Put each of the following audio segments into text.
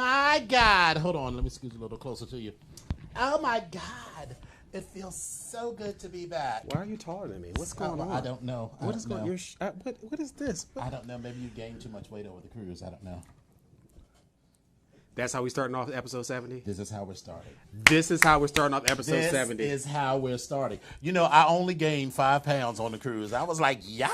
my God. Hold on. Let me scoot a little closer to you. Oh, my God. It feels so good to be back. Why are you taller than me? What's going on? I don't know. What is this? What? I don't know. Maybe you gained too much weight over the cruise. I don't know. That's how we starting off episode 70? This is how we're starting. This is how we're starting off episode 70. This is how we're starting. You know, I only gained 5 pounds on the cruise. I was like, yes!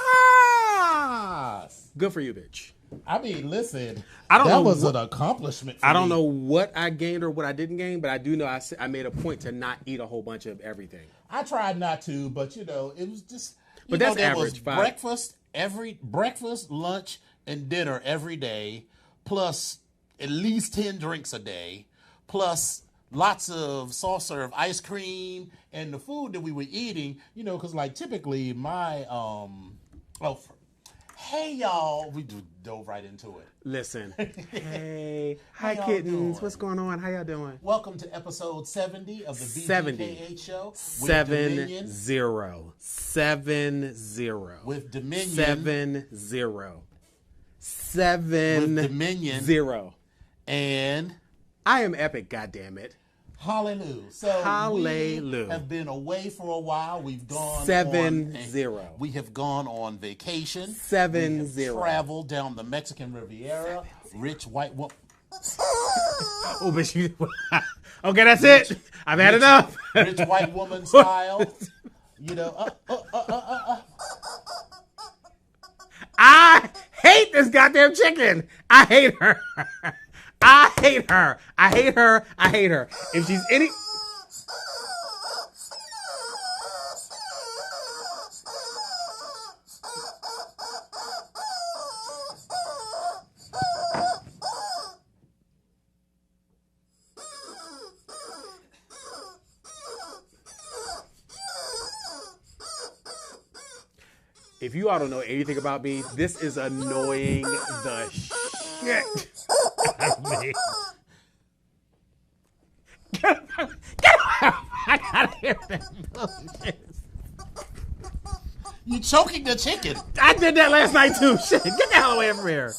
Good for you, bitch. I mean, listen, that was an accomplishment for I don't me. know what I gained or what I didn't gain, but I do know I made a point to not eat a whole bunch of everything. I tried not to, but, you know, it was just... But that's there average. Was breakfast, lunch, and dinner every day, plus at least 10 drinks a day, plus lots of soft serve ice cream, and the food that we were eating, you know, because like typically my hey y'all, we dove right into it. Listen, hey, hi kittens, doing? What's going on? How y'all doing? Welcome to episode 70 of the 70. BGKH Show. 70. With Dominion. 70. 7 With Dominion. 0. And I am epic, goddammit. Hallelujah. So Hallelujah. We have been away for a while. We've gone 7-0. We have gone on vacation. 7-0. Traveled down the Mexican Riviera. 7-0. Rich white woman. Oh, but you. Okay, that's it. I've had enough. Rich white woman style. You know. I hate this goddamn chicken. I hate her. I hate her. I hate her. I hate her. If she's any... If you all don't know anything about me, this is annoying the shit out of me. Get out. I gotta hear that bullshit. You choking the chicken. I did that last night too. Shit, get the hell away from here.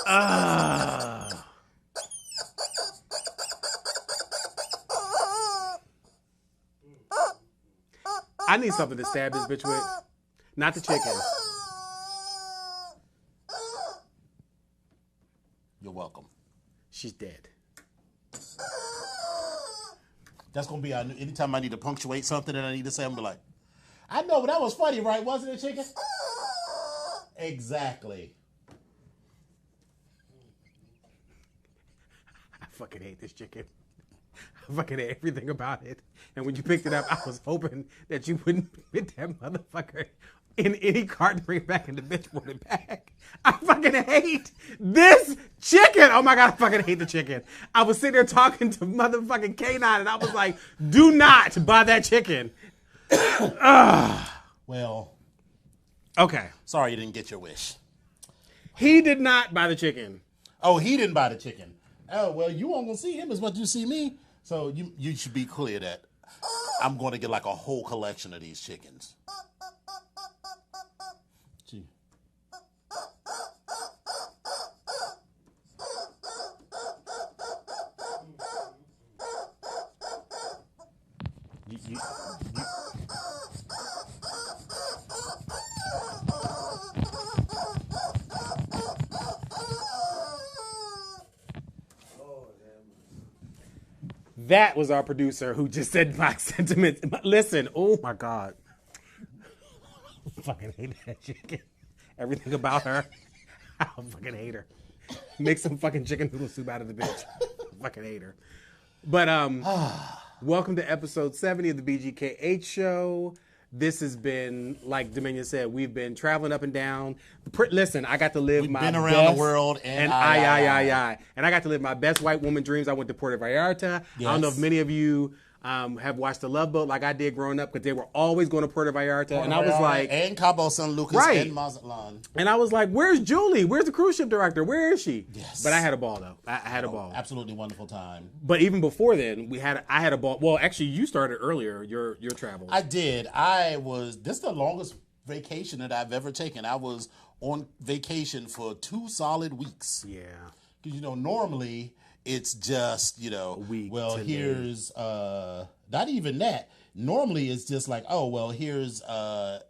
I need something to stab this bitch with. Not the chicken. You're welcome. She's dead. That's going to be anytime I need to punctuate something and I need to say, I'm going to be like, I know, but that was funny, right? Wasn't it, chicken? Exactly. I fucking hate this chicken. I fucking hate everything about it. And when you picked it up, I was hoping that you wouldn't fit that motherfucker in any cart and bring it back in the bitch brought it back. I fucking hate this chicken. Oh my God, I fucking hate the chicken. I was sitting there talking to motherfucking K9 and I was like, do not buy that chicken. Well, okay. Sorry you didn't get your wish. He did not buy the chicken. Oh, he didn't buy the chicken. Oh, well, you won't gonna see him as much as you see me. So you should be clear that I'm going to get like a whole collection of these chickens. Gee. That was our producer who just said my sentiments. Listen, oh my God. I fucking hate that chicken. Everything about her. I fucking hate her. Make some fucking chicken noodle soup out of the bitch. I fucking hate her. But welcome to episode 70 of the BGKH Show. This has been, like Dominion said, we've been traveling up and down. Listen, I got to live my best. We've been around the world. And And I got to live my best white woman dreams. I went to Puerto Vallarta. Yes. I don't know if many of you have watched The Love Boat like I did growing up, because they were always going to Puerto Vallarta. And I was like... And Cabo San Lucas and Mazatlan. And I was like, where's Julie? Where's the cruise ship director? Where is she? Yes. But I had a ball, though. I had a ball. Absolutely wonderful time. But even before then, I had a ball. Well, actually, you started earlier, your travels. I did. This is the longest vacation that I've ever taken. I was on vacation for 2 solid weeks. Yeah. Because, normally it's just, week, well, 10 here's, not even that. Normally it's just like, oh, well, here's IML,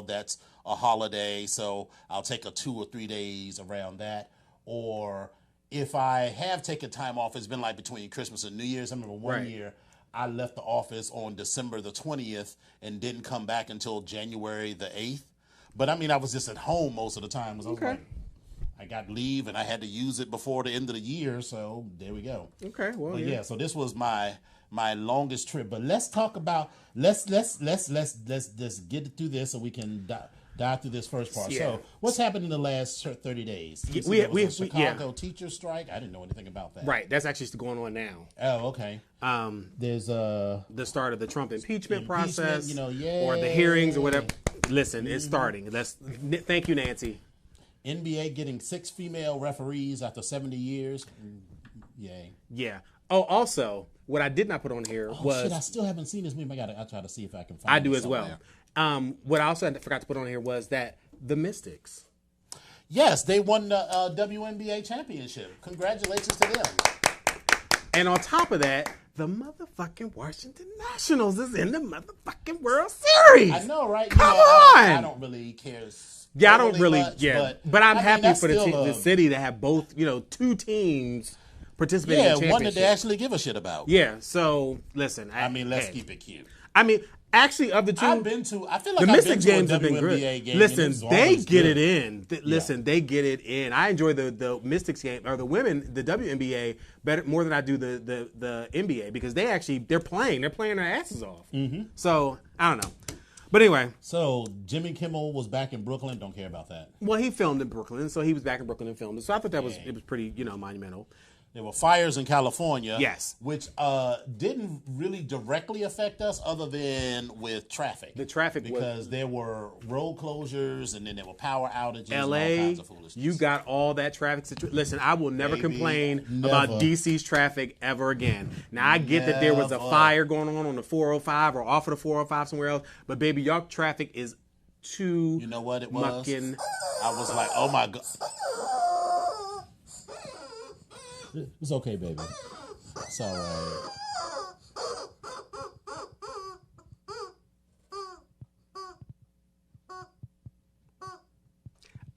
that's a holiday, so I'll take a 2 or 3 days around that. Or if I have taken time off, it's been like between Christmas and New Year's. I remember one year I left the office on December the 20th and didn't come back until January the 8th. But I mean, I was just at home most of the time. I was like, I got leave and I had to use it before the end of the year, so there we go. Okay, well, yeah. So this was my longest trip. But let's talk about let's get through this so we can dive through this first part. Yeah. So what's happened in the last 30 days? We a Chicago teacher strike. I didn't know anything about that. Right, that's actually going on now. Oh, okay. There's the start of the Trump impeachment process, yay. Or the hearings or whatever. Listen, it's starting. Thank you, Nancy. NBA getting 6 female referees after 70 years. Yay. Yeah. Oh, also, what I did not put on here was... shit, I still haven't seen this movie. I'll try to see if I can find it. I do as somewhere. well. What I also forgot to put on here was that the Mystics. Yes, they won the WNBA championship. Congratulations to them. And on top of that, the motherfucking Washington Nationals is in the motherfucking World Series. I know, right? Come on. I don't really care. Yeah, I don't really. Much, but I'm happy that's for still the city to have both, 2 teams participating in the championship. One that they actually give a shit about. Yeah. So listen, let's keep it cute. Actually, of the two, I feel like the Mystics games have been good. Game. Listen, they get good. it in. Listen, they get it in. I enjoy the Mystics game or the women, the WNBA more than I do the NBA because they're playing their asses off. Mm-hmm. So I don't know, but anyway. So Jimmy Kimmel was back in Brooklyn. Don't care about that. Well, he filmed in Brooklyn, so he was back in Brooklyn and filmed it. So I thought it was pretty monumental. There were fires in California, yes, which didn't really directly affect us other than with traffic. The traffic because there were road closures and then there were power outages LA, and all kinds of foolishness. You got all that traffic. Listen, I will never complain about DC's traffic ever again. Now, I get that there was a fire going on the 405 or off of the 405 somewhere else, but baby, your traffic is too You know what it was? mucking. I was like, oh my God. It's okay, baby. It's all right.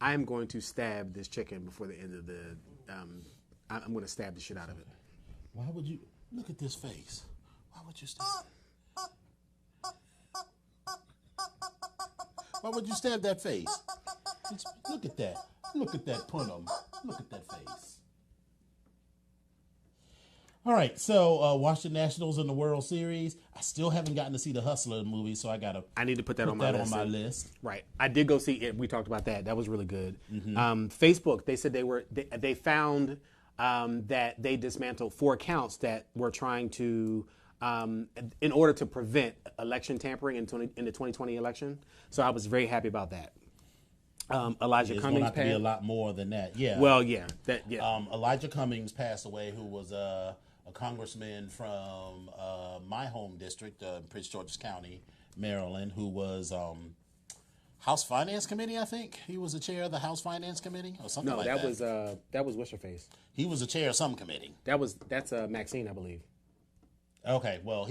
I am going to stab this chicken before the end of the. I'm going to stab the shit out of it. Why would you look at this face? Why would you stab? Why would you stab that face? Look at that. Look at that punum. Look at that face. All right, so Washington Nationals in the World Series. I still haven't gotten to see the Hustler movie, so I need to put that on my list. Right, I did go see it. We talked about that. That was really good. Mm-hmm. Facebook, they said they found that they dismantled 4 accounts that were trying to, in order to prevent election tampering in the 2020 election. So I was very happy about that. Elijah Cummings passed. Be a lot more than that. Yeah. Well, yeah. Elijah Cummings passed away, who was a congressman from my home district, Prince George's County, Maryland, who was House Finance Committee. I think he was the chair of the House Finance Committee or something like that. No, that was what's her face. He was the chair of some committee. That's Maxine, I believe. Okay, well,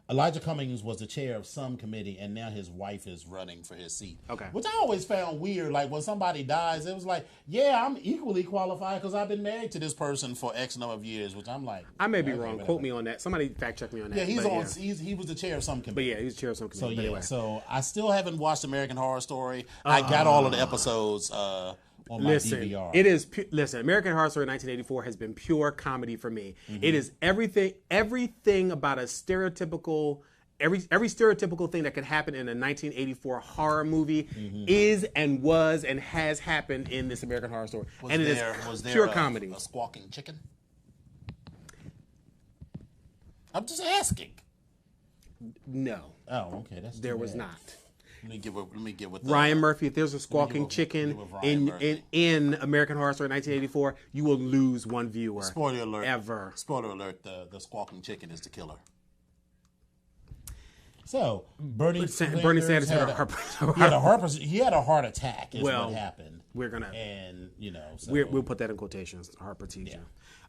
Elijah Cummings was the chair of some committee, and now his wife is running for his seat. Okay. Which I always found weird. Like, when somebody dies, it was like, yeah, I'm equally qualified because I've been married to this person for X number of years, which I'm like... I may be wrong. Quote me on that. Somebody fact check me on that. Yeah, he was the chair of some committee. But yeah, he was the chair of some committee. So, anyway. So I still haven't watched American Horror Story. I got all of the episodes... on my DVR. It is. American Horror Story 1984 has been pure comedy for me. Mm-hmm. It is everything about a stereotypical, every stereotypical thing that could happen in a 1984 horror movie is and was and has happened in this American Horror Story, and it is pure comedy. A squawking chicken? I'm just asking. No. Oh, okay. There was not. Let me get with Ryan Murphy. If there's a squawking chicken in American Horror Story 1984, you will lose one viewer. Spoiler alert! Ever. Spoiler alert! The squawking chicken is the killer. So Bernie Sanders had he had a heart attack. Is what happened. We're gonna so. we'll put that in quotations. Hypertension.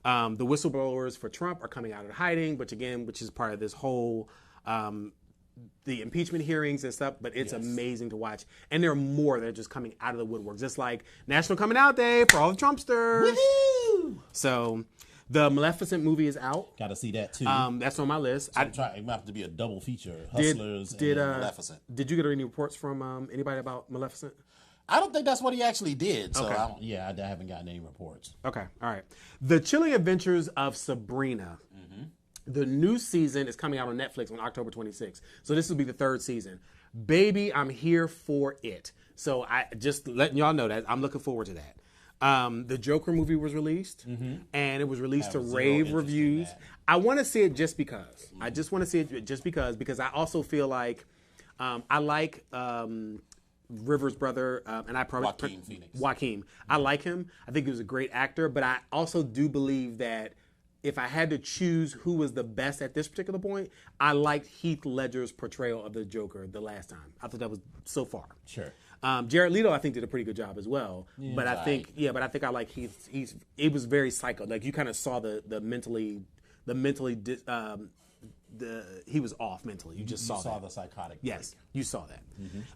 Yeah. The whistleblowers for Trump are coming out of hiding, which is part of this whole the impeachment hearings and stuff. But it's amazing to watch, and there are more that are just coming out of the woodworks. It's like National Coming Out Day for all the Trumpsters. Woohoo! So. The Maleficent movie is out. Got to see that too. That's on my list. So it might have to be a double feature: Hustlers and Maleficent. Did you get any reports from anybody about Maleficent? I don't think that's what he actually did. So I haven't gotten any reports. Okay, all right. The Chilling Adventures of Sabrina. Mm-hmm. The new season is coming out on Netflix on October 26th. So this will be the third season. Baby, I'm here for it. So I just letting y'all know that I'm looking forward to that. The Joker movie was released, and it was released to rave reviews. I want to see it just because. I just want to see it just because I also feel like I like Rivers' brother, and I probably Joaquin Phoenix. Joaquin. I like him. I think he was a great actor, but I also do believe that if I had to choose who was the best at this particular point, I liked Heath Ledger's portrayal of the Joker the last time. I thought that was so far. Sure. Jared Leto, I think, did a pretty good job as well. But I think I like Heath. It was very psycho. Like you kind of saw the he was off mentally. You just saw the psychotic. Yes, you saw that.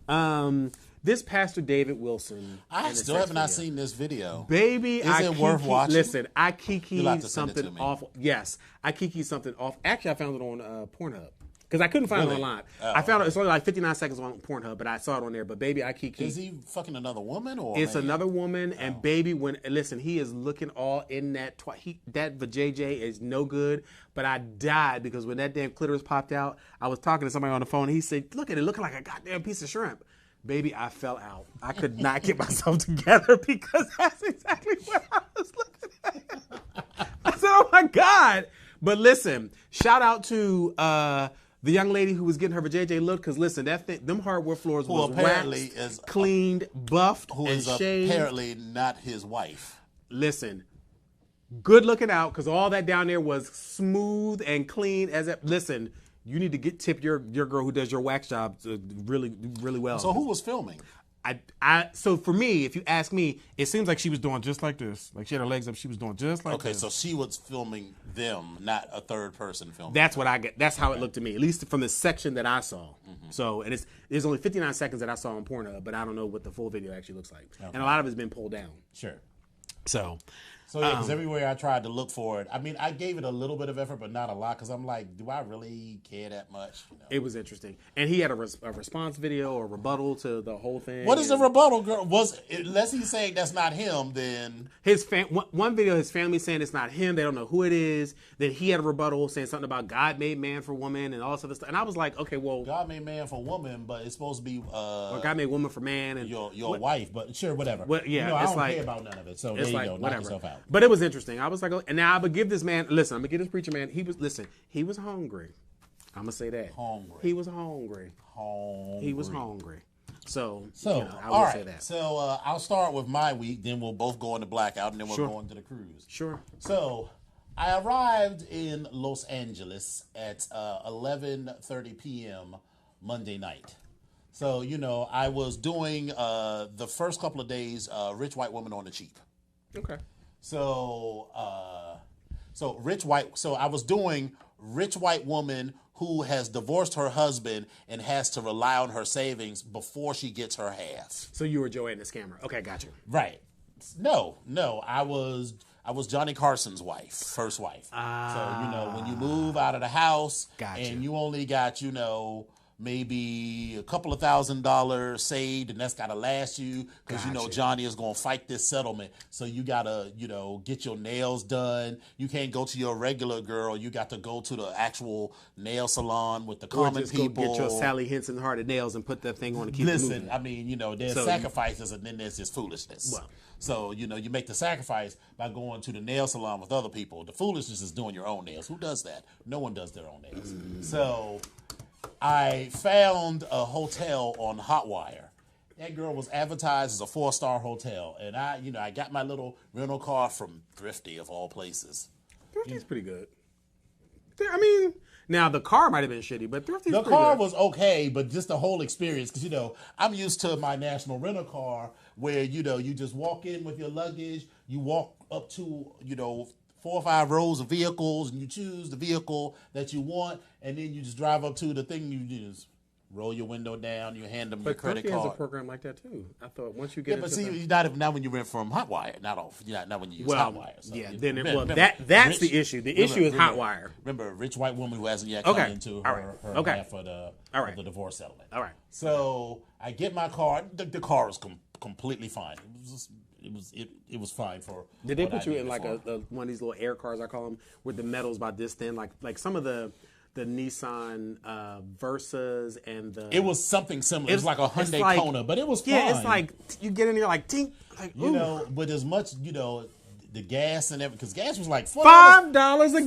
Mm-hmm. This Pastor David Wilson. I still have not seen this video. Baby, is it worth watching? Listen, I kikied something off. Yes, I kikied something off. Actually, I found it on Pornhub. Because I couldn't find it online. I found it. It's only like 59 seconds on Pornhub, but I saw it on there. But baby, I keep. Is he fucking another woman or? It's another woman, and baby, he is looking all in that. That vajayjay is no good. But I died because when that damn clitoris popped out, I was talking to somebody on the phone. And he said, "Look at it, looking like a goddamn piece of shrimp." Baby, I fell out. I could not get myself together because that's exactly what I was looking at. I said, "Oh my God!" But listen, shout out to. The young lady who was getting her vajayjay looked, because listen, them hardwood floors was apparently waxed, cleaned, buffed, and shaved. Apparently not his wife. Listen, good looking out, because all that down there was smooth and clean as it. Listen, you need to tip your girl who does your wax job really, really well. So who was filming? So for me, if you ask me, it seems like she was doing just like this. Like she had her legs up, she was doing just like this. Okay, so she was filming them, not a third person filming. That's what I get. That's how it looked to me, at least from the section that I saw. Mm-hmm. So, and there's only 59 seconds that I saw on Pornhub, but I don't know what the full video actually looks like. Okay. And a lot of it's been pulled down. Sure. So yeah, because everywhere I tried to look for it, I mean, I gave it a little bit of effort, but not a lot, because I'm like, do I really care that much? You know? It was interesting. And he had a response video or rebuttal to the whole thing. What is the rebuttal, girl? Unless he's saying that's not him, then... One video, his family saying it's not him, they don't know who it is. Then he had a rebuttal saying something about God made man for woman and all this other stuff. And I was like, okay, well... God made man for woman, but it's supposed to be... or God made woman for man. And your wife, but sure, whatever. Well, yeah, I don't care about none of it, so there you go, knock yourself out. But it was interesting. I was like, and now I'm gonna give this man. Listen, I'm gonna give this preacher man. He was hungry. I'm gonna say that. Hungry. He was hungry. He was hungry. So I will say that. So I'll start with my week. Then we'll both go into blackout, and then we'll go into the cruise. Sure. So I arrived in Los Angeles at 11:30 p.m. Monday night. So I was doing the first couple of days, Rich White Woman on the Cheap. Okay. So I was doing rich white woman who has divorced her husband and has to rely on her savings before she gets her half. So you were Joanne the scammer. Okay, got you. Right. No, I was Johnny Carson's wife, first wife. So, when you move out of the house and you only got, maybe a couple of $1,000 saved, and that's got to last you because Johnny is going to fight this settlement. So you got to, get your nails done. You can't go to your regular girl. You got to go to the actual nail salon with the common people. Go get your Sally Henson hearted nails and put that thing on to keep it moving. I mean, there's sacrifices and then there's just foolishness. Well, so, you make the sacrifice by going to the nail salon with other people. The foolishness is doing your own nails. Who does that? No one does their own nails. So I found a hotel on Hotwire. That girl was advertised as a 4-star hotel, and I got my little rental car from Thrifty of all places. Thrifty's pretty good. I mean, Now the car might have been shitty, but Thrifty's The pretty car good. was okay, but just the whole experience, because, I'm used to my national rental car where, you just walk in with your luggage, you walk up to, 4 or 5 rows of vehicles, and you choose the vehicle that you want, and then you just drive up to the thing, you just roll your window down, you hand them your credit Thrifty has a card. program like that too. I thought once you Yeah, get but into see, not when you rent from Hotwire, not when you use Hotwire. So that's the issue. The issue is Hotwire. Remember, a rich white woman who hasn't yet Okay. come into All her right. Okay. half of the All right. of the divorce settlement. All right. So I get my car. The car was completely fine. It was fine for. Did they what put I you in needed like for. a one of these little air cars, I call them, with the metal's about this thin, like some of the Nissan Versas and the. It was something similar. It was like a Hyundai like, Kona, but it was fine. Yeah, it's like you get in there like tink, like ooh. With as much the gas and everything, because gas was like $5 a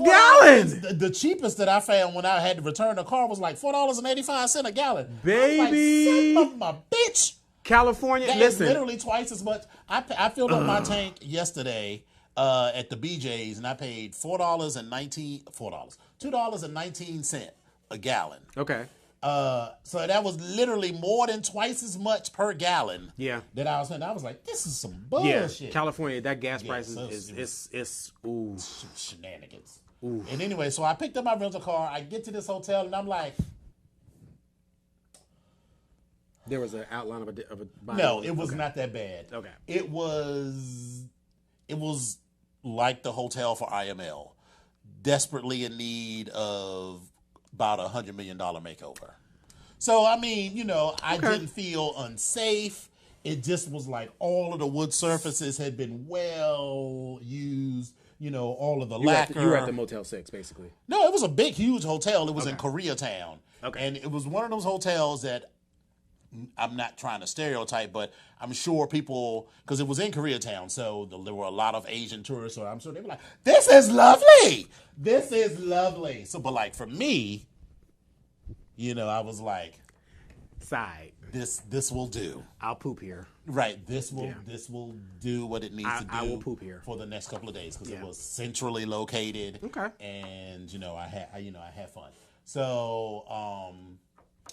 gallon. The cheapest that I found when I had to return the car was like $4.85 a gallon. Baby. I was like, son of my bitch. California, That listen. is literally twice as much. I filled up my tank yesterday at the BJ's, and I paid $2.19 a gallon. Okay. So that was literally more than twice as much per gallon. Yeah. That I was paying. I was like, this is some Yeah, bullshit. California, that gas price so is ooh. Shenanigans. Ooh. And anyway, so I picked up my rental car. I get to this hotel, and I'm like, There was an outline of a no, it was not that bad. Okay. It was like the hotel for IML, desperately in need of about $100 million makeover. So I mean, I didn't feel unsafe. It just was like all of the wood surfaces had been well used. All of the lacquer. You were at the Motel 6, basically. No, it was a big, huge hotel. It was in Koreatown. Okay. And it was one of those hotels that I'm not trying to stereotype, but I'm sure people, because it was in Koreatown, so there were a lot of Asian tourists, so I'm sure they were like, this is lovely. This is lovely. So, but like for me, I was like, Side. this will do. I'll poop here. Right. This will do what it needs to do. I will poop here for the next couple of days because it was centrally located. Okay. And I had fun. So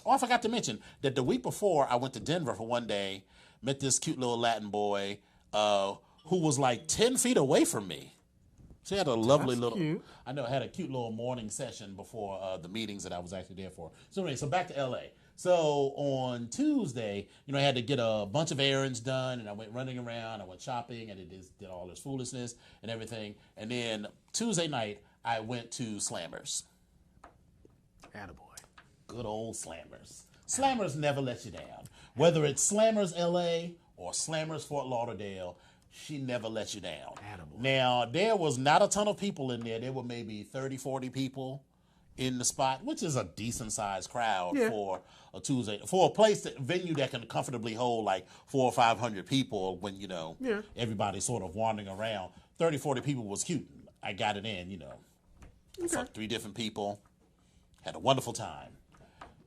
I forgot to mention that the week before I went to Denver for one day, met this cute little Latin boy who was like 10 feet away from me. So he had a lovely cute. I had a cute little morning session before the meetings that I was actually there for. So anyway, so back to LA. So on Tuesday, I had to get a bunch of errands done, and I went running around. I went shopping, and did all this foolishness and everything. And then Tuesday night, I went to Slammers. Attaboy. Good old Slammers. Slammers never let you down. Whether it's Slammers LA or Slammers Fort Lauderdale, she never let you down. Attaboy. Now, there was not a ton of people in there. There were maybe 30, 40 people in the spot, which is a decent sized crowd for a Tuesday, for a venue that can comfortably hold like 400 or 500 people when, everybody's sort of wandering around. 30, 40 people was cute. I got it in, I fucked 3 different people. Had a wonderful time.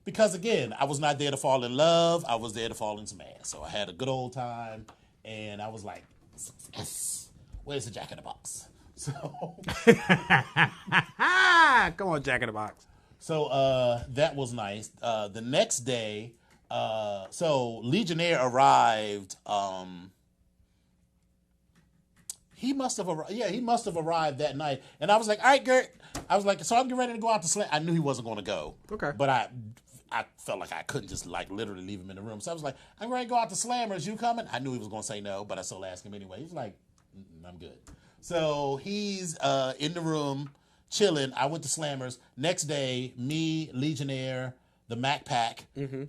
Because again, I was not there to fall in love. I was there to fall in some ass. So I had a good old time, and I was like, yes, where's the Jack in the Box? So come on, Jack in the Box. So that was nice. The next day, so Legionnaire arrived. He must have arrived. Yeah, he must have arrived that night. And I was like, all right, Gert. I was like, so I'm getting ready to go out to Slam. I knew he wasn't going to go. Okay. But I felt like I couldn't just like literally leave him in the room. So I was like, I'm ready to go out to Slammers. You coming? I knew he was going to say no, but I still asked him anyway. He's like, I'm good. So he's in the room chilling. I went to Slammers. Next day, me, Legionnaire, the Mac Pack. Mm-hmm.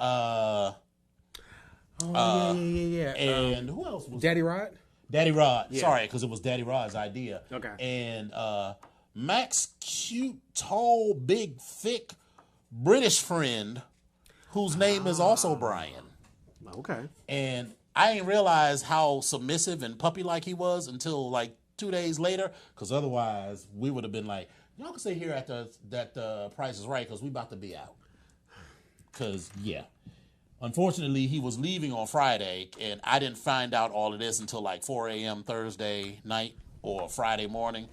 Yeah. And who else was Daddy Rod? Daddy Rod. Yeah. Sorry, because it was Daddy Rod's idea. Okay. And Mac's cute, tall, big, thick British friend, whose name is also Brian. Okay. And I didn't realize how submissive and puppy-like he was until like 2 days later, because otherwise we would have been like, y'all can stay here at the Price is Right because we about to be out. Because, yeah. Unfortunately, he was leaving on Friday, and I didn't find out all of this until like 4 a.m. Thursday night or Friday morning.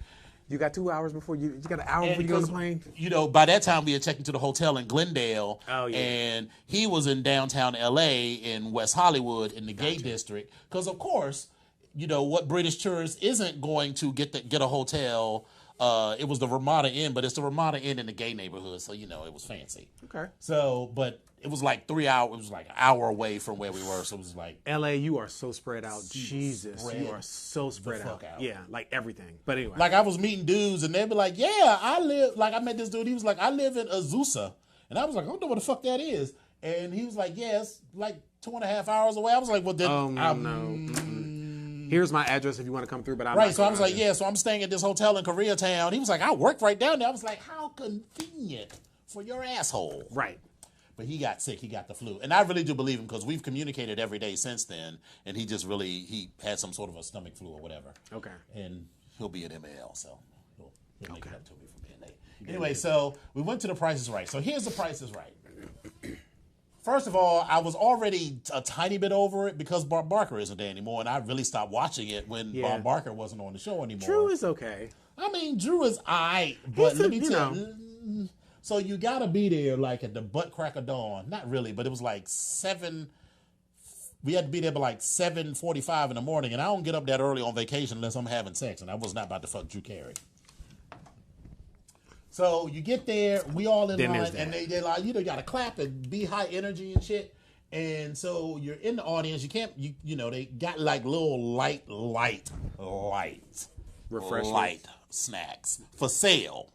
You got 2 hours before you got an hour before you get on the plane. You know, by that time we had checked into the hotel in Glendale. Oh, yeah. And he was in downtown LA in West Hollywood in the gay district. Because of course, you know, what British tourist isn't going to get a hotel. It was the Ramada Inn, but it's the Ramada Inn in the gay neighborhood, so you know it was fancy. Okay. So, but it was like 3 hours. It was like an hour away from where we were. So it was like LA, you are so spread out. Jesus, you are so spread out. Yeah, like everything. But anyway, like I was meeting dudes, and they'd be like, "Yeah, I live." Like I met this dude. He was like, "I live in Azusa," and I was like, "I don't know what the fuck that is." And he was like, "Yeah, it's like 2.5 hours away." I was like, "Well, then, here's my address if you want to come through." But I'm right." not So I was like, there. "Yeah." So I'm staying at this hotel in Koreatown. He was like, "I work right down there." I was like, "How convenient for your asshole." Right. But he got sick. He got the flu. And I really do believe him because we've communicated every day since then. And he just really, he had some sort of a stomach flu or whatever. Okay. And he'll be at ML, so he'll make it up to me from BNA. Anyway, so we went to The Price is Right. So here's The Price is Right. First of all, I was already a tiny bit over it because Bob Barker isn't there anymore. And I really stopped watching it when Bob Barker wasn't on the show anymore. Drew is okay. I mean, Drew is aight, but let me tell you. So you gotta be there like at the butt crack of dawn. Not really, but it was like 7. We had to be there by like 7:45 in the morning, and I don't get up that early on vacation unless I'm having sex, and I was not about to fuck Drew Carey. So you get there, we all in line, and they're like, you know, you gotta clap and be high energy and shit. And so you're in the audience. You can't, you know, they got like little light Refreshments. light snacks for sale.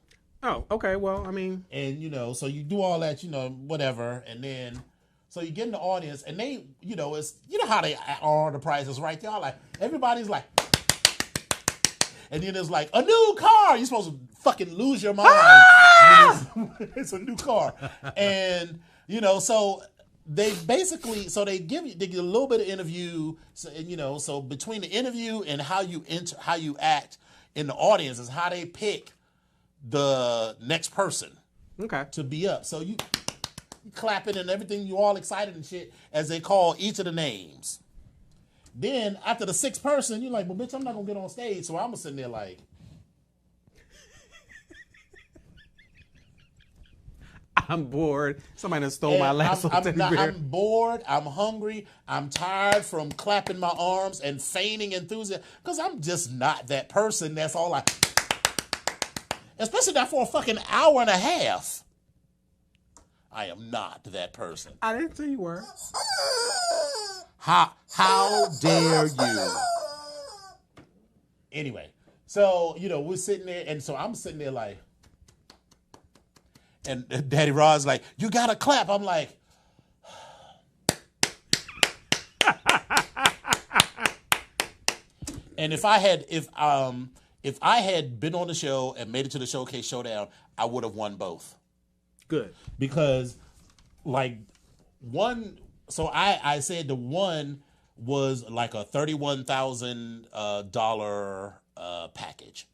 Oh, okay. Well, I mean, and you know, so you do all that, you know, whatever, and then so you get in the audience, and they, you know, it's you know how they are The Price is Right. Y'all like everybody's like, and then there's like a new car. You're supposed to fucking lose your mind. It's a new car, and you know, so they basically they give a little bit of interview, so, and you know, so between the interview and how you act in the audience is how they pick the next person to be up. So you clapping and everything, you all excited and shit as they call each of the names. Then after the 6th person, you're like, well, bitch, I'm not gonna get on stage. So I'm sitting there like, I'm bored. Somebody done stole my last one. I'm bored. I'm hungry. I'm tired from clapping my arms and feigning enthusiasm because I'm just not that person. That's all I. Especially not for a fucking hour and a half. I am not that person. I didn't say you were. How dare you? Anyway, so, you know, we're sitting there, and so I'm sitting there like, and Daddy Rod's like, you gotta clap. I'm like, and if I had been on the show and made it to the Showcase Showdown, I would have won both. Good. Because, like, one, so I said the one was like a $31,000 package.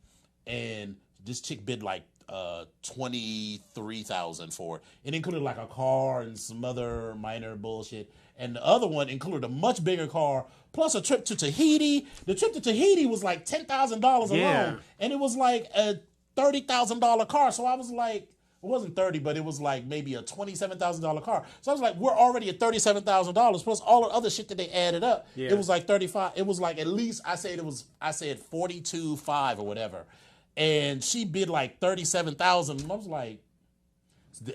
And this chick bid like $23,000 for it. It included like a car and some other minor bullshit. And the other one included a much bigger car, plus a trip to Tahiti. The trip to Tahiti was like $10,000 alone. And it was like a $30,000 car. So I was like, it wasn't 30, but it was like maybe a $27,000 car. So I was like, we're already at $37,000 plus all the other shit that they added up. Yeah. It was like 35. It was like at least I said 42.5 or whatever. And she bid like 37,000. I was like,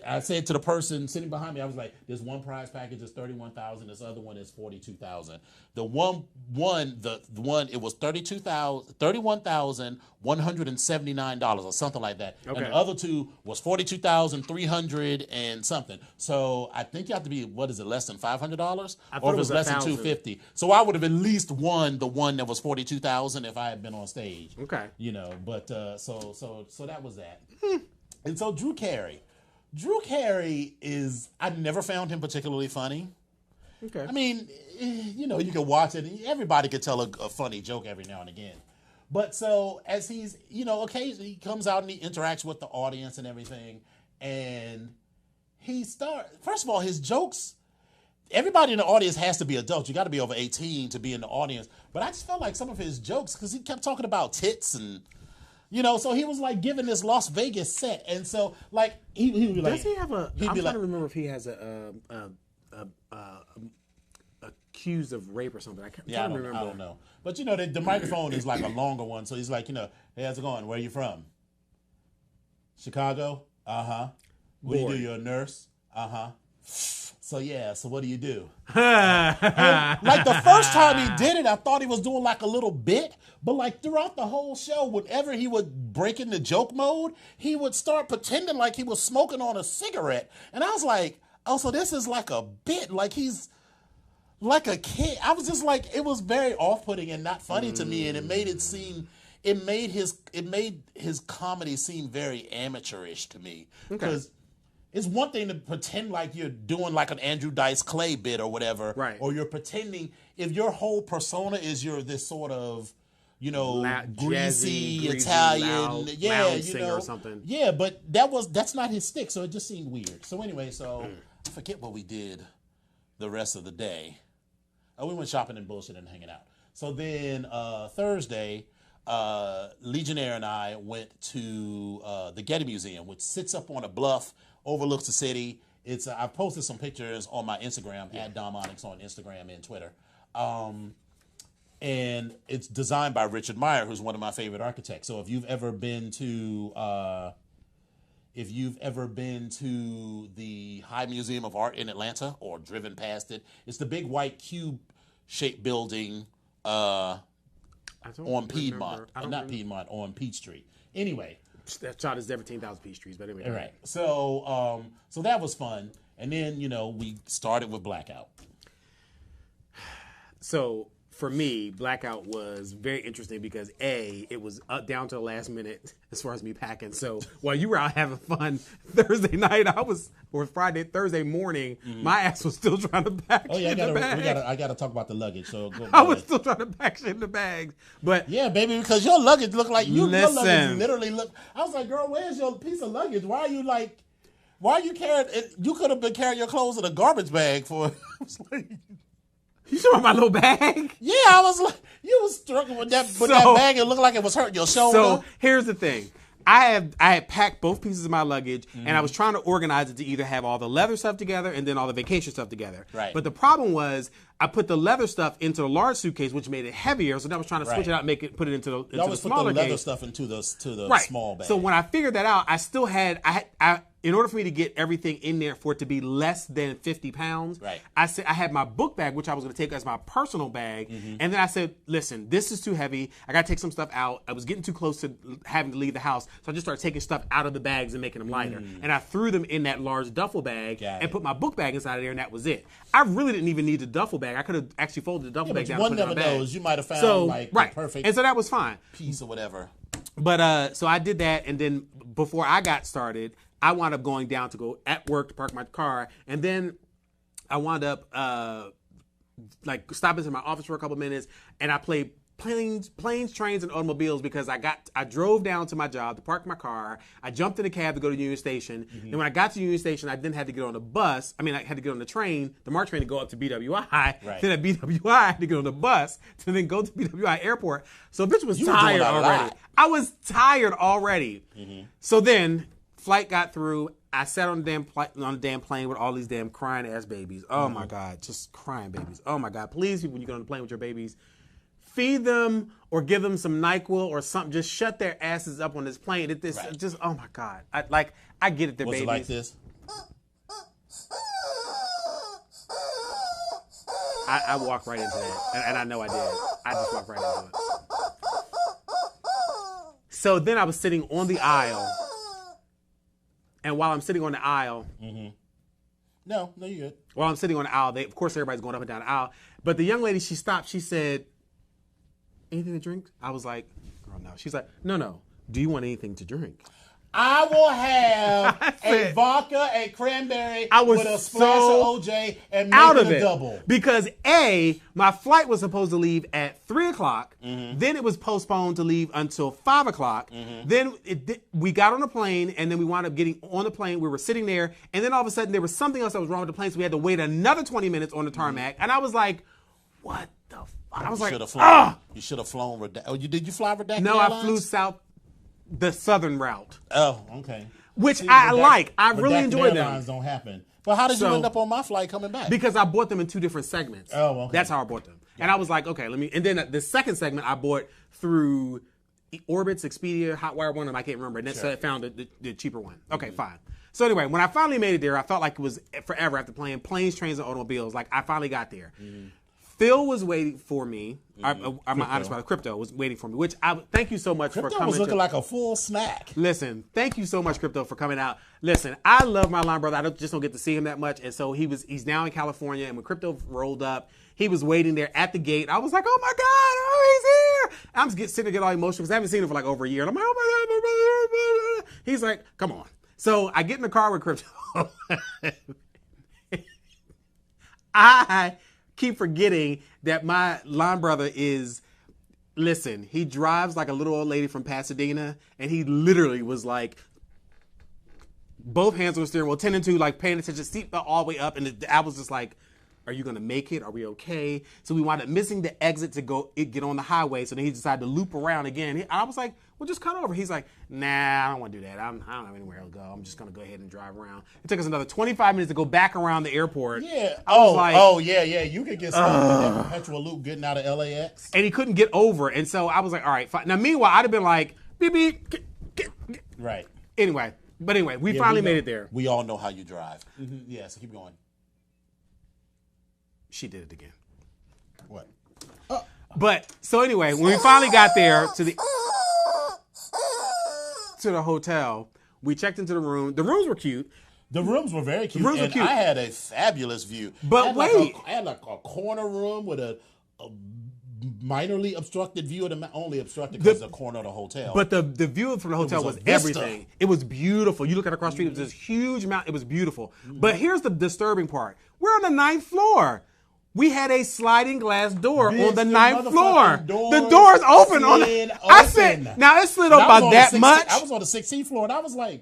I said to the person sitting behind me, I was like, this one prize package is 31,000. This other one is 42,000. The one, it was $31,179 or something like that. Okay. And the other two was 42,300 and something. So I think you have to be, what is it, less than $500? Or if it's less than $250. So I would have at least won the one that was 42,000 if I had been on stage. Okay. You know, but so that was that. And so Drew Carey is, I never found him particularly funny. Okay. I mean, you know, you can watch it. Everybody could tell a funny joke every now and again. But so as he's, you know, occasionally he comes out and he interacts with the audience and everything. And first of all, his jokes, everybody in the audience has to be adult. You got to be over 18 to be in the audience. But I just felt like some of his jokes, because he kept talking about tits and So he was like giving this Las Vegas set, and so like he would be like, does he have a? He'd I'm be trying like, to remember if he has accused of rape or something. I can't remember. I don't know. But the microphone is like a longer one, so he's like, hey, how's it going? Where are you from? Chicago? Uh-huh. What do you do? You're a nurse? Uh-huh. So yeah, so what do you do? And, like the first time he did it, I thought he was doing like a little bit, but like throughout the whole show, whenever he would break into joke mode, he would start pretending like he was smoking on a cigarette. And I was like, oh, so this is like a bit, like he's like a kid. I was just like, it was very off-putting and not funny to me, and it made his comedy seem very amateurish to me. Because it's one thing to pretend like you're doing like an Andrew Dice Clay bit or whatever, right? Or you're pretending, if your whole persona is you're this sort of, greasy Italian, loud singer or something. Yeah, but that's not his stick, so it just seemed weird. So anyway, I forget what we did the rest of the day. Oh, we went shopping and bullshit and hanging out. So then Thursday, Legionnaire and I went to the Getty Museum, which sits up on a bluff, overlooks the city. It's I posted some pictures on my Instagram at Dom Onyx on Instagram and Twitter, and it's designed by Richard Meyer, who's one of my favorite architects. So if you've ever been to the High Museum of Art in Atlanta or driven past it, it's the big white cube-shaped building on Piedmont, on Peachtree. Anyway. That shot is 17,000 Peachtrees, but anyway. Right. So that was fun. And then, we started with Blackout. So for me, Blackout was very interesting because it was down to the last minute as far as me packing. So while you were out having fun Thursday night, Thursday morning, my ass was still trying to pack. Oh yeah, I gotta talk about the luggage. So I was still trying to pack shit in the bags, but yeah, baby, because your luggage looked like your luggage literally looked. I was like, girl, where's your piece of luggage? Why are you carrying it? You could have been carrying your clothes in a garbage bag for. I was like, you saw my little bag? Yeah, I was like, you was struggling with that bag. It looked like it was hurting your shoulder. So here's the thing. I had packed both pieces of my luggage, and I was trying to organize it to either have all the leather stuff together and then all the vacation stuff together. Right. But the problem was I put the leather stuff into the large suitcase, which made it heavier. So then I was trying to switch it out and put it into the smaller case. You always put the leather stuff into the small bag. So when I figured that out, I still had in order for me to get everything in there for it to be less than 50 pounds, right. I said I had my book bag, which I was going to take as my personal bag, and then I said, listen, this is too heavy. I got to take some stuff out. I was getting too close to having to leave the house, so I just started taking stuff out of the bags and making them lighter. And I threw them in that large duffel bag and put my book bag inside of there, and that was it. I really didn't even need the duffel bag. I could have actually folded the duffel bag down. One never knows. You might have found the perfect and so that was fine. Piece or whatever. But so I did that, and then before I got started, I wound up going down to go at work to park my car, and then I wound up stopping to my office for a couple minutes, and I played planes, trains, and automobiles because I drove down to my job to park my car. I jumped in a cab to go to Union Station. And when I got to Union Station, I then had to get on the bus. I had to get on the train, the MARC train, to go up to BWI. Right. Then at BWI, I had to get on the bus to then go to BWI Airport. So bitch was tired already. I was tired already. So then flight got through. I sat on the damn plane with all these damn crying ass babies. Oh my God, just crying babies. Oh my God, please, when you get on the plane with your babies, feed them or give them some NyQuil or something. Just shut their asses up on this plane. Just oh my God. I get it. They're babies. Was it like this? I walked right into that, and I know I did. I just walked right into it. So then I was sitting on the aisle, and while I'm sitting on the aisle, no, you're good. While I'm sitting on the aisle, of course everybody's going up and down the aisle, but the young lady, she stopped. She said, anything to drink? I was like, girl, no. She's like, no. Do you want anything to drink? I will have a vodka, a cranberry with a splash of OJ and make it a double. Because my flight was supposed to leave at 3 o'clock. Then it was postponed to leave until 5 o'clock. Then we got on the plane, and then we wound up getting on the plane. We were sitting there, and then all of a sudden there was something else that was wrong with the plane, so we had to wait another 20 minutes on the tarmac. And I was like, what the fuck? I was like, You should have flown. Did you fly Redacted No, Airlines? I flew South. the southern route, Oh, okay. which See, I but like. I but really that enjoy them. airlines don't happen. But how did you So- end up on my flight coming back? Because I bought them in 2 different segments. Oh, okay. That's how I bought them. And I was like, okay, let me. And then the second segment I bought through Orbitz, Expedia, Hotwire, one of them, I can't remember. And that's so I found the cheaper one. Okay, fine. So anyway, when I finally made it there, I felt like it was forever after playing planes, trains, and automobiles. Like, I finally got there. Phil was waiting for me. I'm honest about it. Crypto was waiting for me, which I thank you so much for Crypto coming. was looking like a full snack. Listen, thank you so much, Crypto, for coming out. Listen, I love my line brother. I just don't get to see him that much. And so he's now in California. And when Crypto rolled up, he was waiting there at the gate. I was like, oh my God, oh, he's here. I'm just sitting there getting all emotional because I haven't seen him for like over a year. And I'm like, oh my God. He's like, come on. So I get in the car with Crypto. I keep forgetting that my line brother is, listen, he drives like a little old lady from Pasadena, and he literally was like, both hands on the steering wheel, 10 and 2, like paying attention, seatbelt all the way up, and I was just like, are you gonna make it? Are we okay? So we wound up missing the exit to get on the highway. So then he decided to loop around again. I was like, well, just cut over. He's like, nah, I don't want to do that. I don't have anywhere to go. I'm just gonna go ahead and drive around. It took us another 25 minutes to go back around the airport. Yeah. Yeah. You could get stuck in that perpetual loop getting out of LAX. And he couldn't get over. And so I was like, all right, fine. Now, meanwhile, I'd have been like, beep, beep. Right. Anyway, we finally made it there. We all know how you drive. Yeah, so keep going. She did it again. What? But so anyway, when we finally got there to the hotel, we checked into the room. The rooms were cute. The rooms were very cute. The rooms were cute. I had a fabulous view. But I had like a corner room with a minorly obstructed view of the only obstructed because of the corner of the hotel. But the view from the hotel was everything. It was beautiful. You look at across the street, it was this huge mountain. It was beautiful. But here's the disturbing part. We're on the 9th floor. We had a sliding glass door on the 9th floor. The door's open I said, now it slid up about that much. I was on the 16th floor and I was like,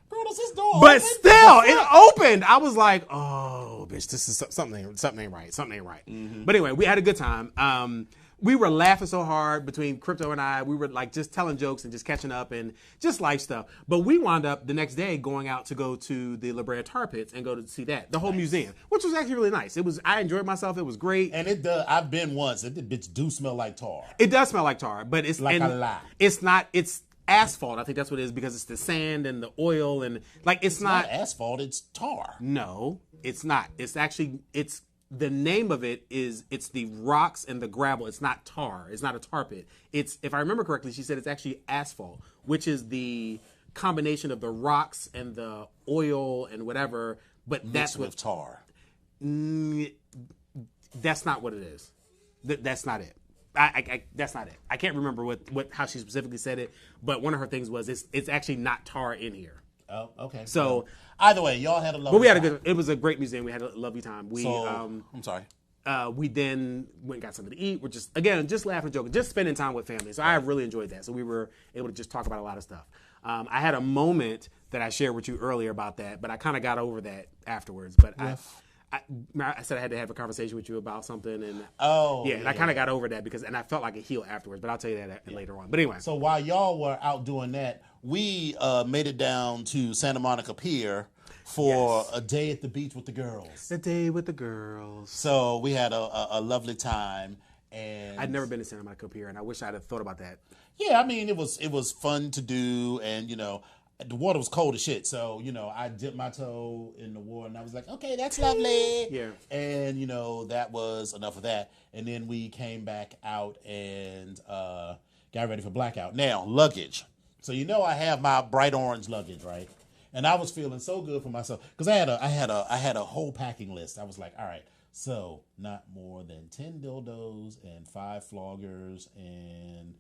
girl, does this door But open? still, it opened. I was like, oh, bitch, this is something ain't right. Something ain't right. But anyway, we had a good time. We were laughing so hard between Crypto and I. We were like just telling jokes and just catching up and just life stuff. But we wound up the next day going out to go to the La Brea Tar Pits and go to see that, the whole museum, which was actually really nice. I enjoyed myself. It was great. And it does. I've been once. The bitch do smell like tar. It does smell like tar, but it's like a lot. It's not. It's asphalt. I think that's what it is because it's the sand and the oil and like it's not asphalt. It's tar. No, it's not. It's actually the name of it is it's the rocks and the gravel. It's not tar. It's not a tar pit. It's, if I remember correctly, she said it's actually asphalt, which is the combination of the rocks and the oil and whatever. But that's what tar. That's not what it is. That's not it. That's not it. I can't remember how she specifically said it. But one of her things was it's actually not tar in here. Oh, okay. So well, either way, y'all had a lovely. But we had it was a great museum. We had a lovely time. I'm sorry. We then went and got something to eat. We're just laughing, joking, just spending time with family. So I really enjoyed that. So we were able to just talk about a lot of stuff. I had a moment that I shared with you earlier about that, but I kind of got over that afterwards. But I said I had to have a conversation with you about something, and and I kind of got over that and I felt like it healed afterwards. But I'll tell you that later on. But anyway, so while y'all were out doing that, we made it down to Santa Monica Pier for a day at the beach with the girls. A day with the girls. So we had a lovely time, and I'd never been to Santa Monica Pier, and I wish I'd have thought about that. Yeah, I mean it was fun to do, and the water was cold as shit. So I dipped my toe in the water, and I was like, okay, that's lovely. Yeah, and that was enough of that. And then we came back out and got ready for blackout. Now luggage. So I have my bright orange luggage, right? And I was feeling so good for myself because I had a whole packing list. I was like, all right, so not more than 10 dildos and 5 floggers and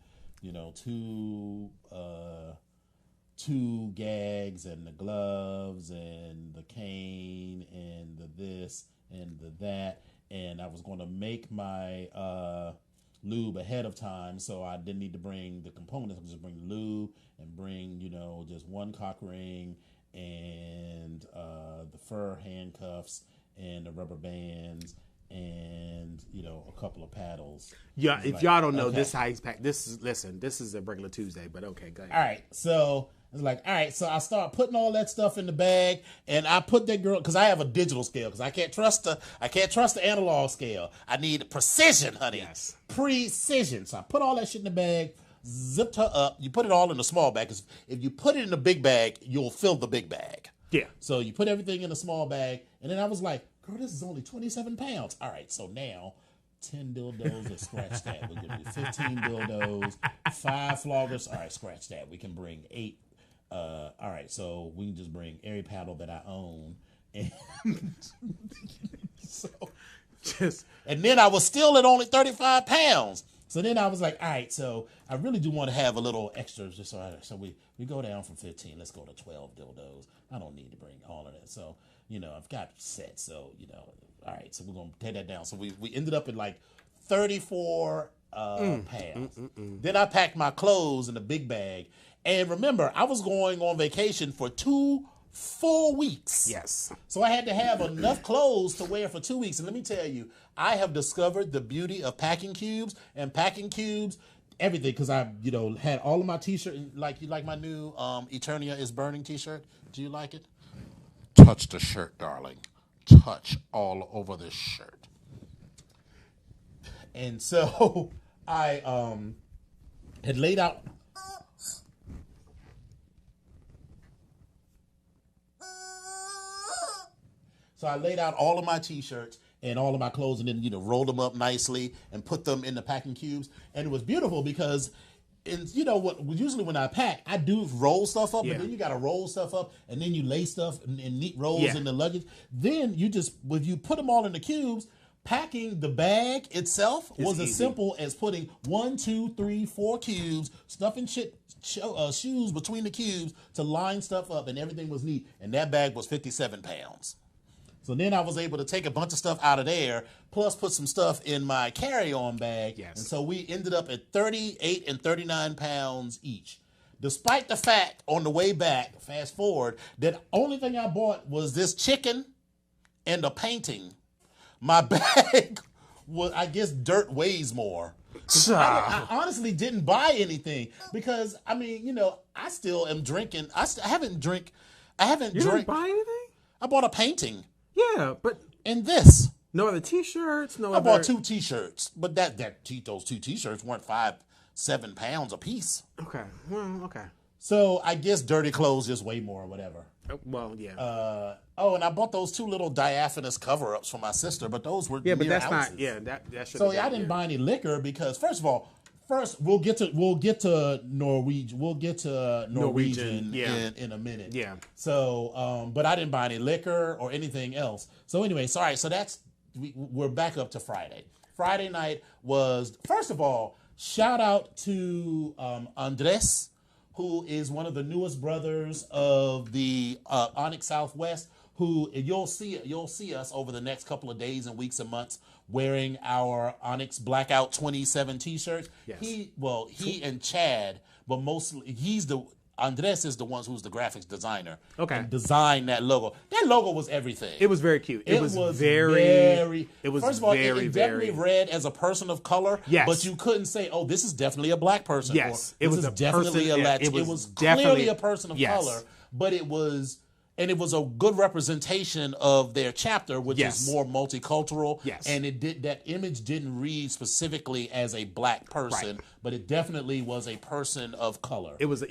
two gags and the gloves and the cane and the this and the that, and I was going to make my lube ahead of time, so I didn't need to bring the components. I could just bring the lube and bring just one cock ring and the fur handcuffs and the rubber bands and a couple of paddles. Yeah, if y'all don't know, this is how he's packed. This is a regular Tuesday, but okay, go ahead. All right, so it's like, all right, so I start putting all that stuff in the bag, and I put that girl, because I have a digital scale, because I can't trust the analog scale. I need precision, honey. Yes. Precision. So I put all that shit in the bag, zipped her up. You put it all in a small bag, because if you put it in a big bag, you'll fill the big bag. Yeah. So you put everything in a small bag, and then I was like, girl, this is only 27 pounds. All right, so now 10 dildos, let's scratch that. We're going to do 15 dildos, 5 floggers. All right, scratch that. We can bring 8. All right, so we can just bring every paddle that I own. And and then I was still at only 35 pounds. So then I was like, all right, so I really do want to have a little extra. So we go down from 15. Let's go to 12 dildos. I don't need to bring all of that. So, I've got sets. So, all right, so we're going to take that down. So we ended up at like 34 pounds. Then I packed my clothes in a big bag. And remember, I was going on vacation for 2 full weeks. Yes. So I had to have enough clothes to wear for 2 weeks. And let me tell you, I have discovered the beauty of packing cubes, everything, because I, had all of my t-shirts. Like, you like my new Eternia is Burning t-shirt? Do you like it? Touch the shirt, darling. Touch all over this shirt. And so I had laid out. So I laid out all of my t-shirts and all of my clothes, and then, rolled them up nicely and put them in the packing cubes. And it was beautiful because, usually when I pack, I do roll stuff up, but then you got to roll stuff up, and then you lay stuff in neat rolls in the luggage. Then when you put them all in the cubes, packing the bag itself was as simple as putting 1, 2, 3, 4 cubes, stuffing shoes between the cubes to line stuff up, and everything was neat. And that bag was 57 pounds. So then I was able to take a bunch of stuff out of there, plus put some stuff in my carry-on bag. Yes. And so we ended up at 38 and 39 pounds each. Despite the fact, on the way back, fast forward, that only thing I bought was this chicken and a painting. My bag was, I guess, dirt weighs more. I honestly didn't buy anything because, I still am drinking. I haven't drank. You didn't buy anything? I bought a painting. Yeah, but and this. No other T-shirts. I bought 2 T-shirts, but those 2 T-shirts weren't 7 pounds a piece. Okay. Well, okay. So I guess dirty clothes just weigh more or whatever. Well, yeah. And I bought those 2 little diaphanous cover-ups for my sister, but those were but that's ounces. not. Yeah, that should. So I didn't buy any liquor because first we'll get to Norwegian. We'll get to Norwegian in a minute. Yeah. So, but I didn't buy any liquor or anything else. So anyway, sorry. So we're back up to Friday. Friday night was, first of all, shout out to Andres, who is one of the newest brothers of the Onyx Southwest, who you'll see us over the next couple of days and weeks and months wearing our Onyx Blackout 27 t-shirts. Yes. He and Chad, but mostly Andres is the one who's the graphics designer. Okay. And designed that logo. That logo was everything. It was very cute. It was very. It was first of all, very, it definitely read as a person of color. Yes. But you couldn't say, "Oh, this is definitely a black person." Yes. It was definitely a Latino. It was clearly a person of color, but it was a good representation of their chapter, which is more multicultural. Yes. And that image didn't read specifically as a black person, but it definitely was a person of color. It was a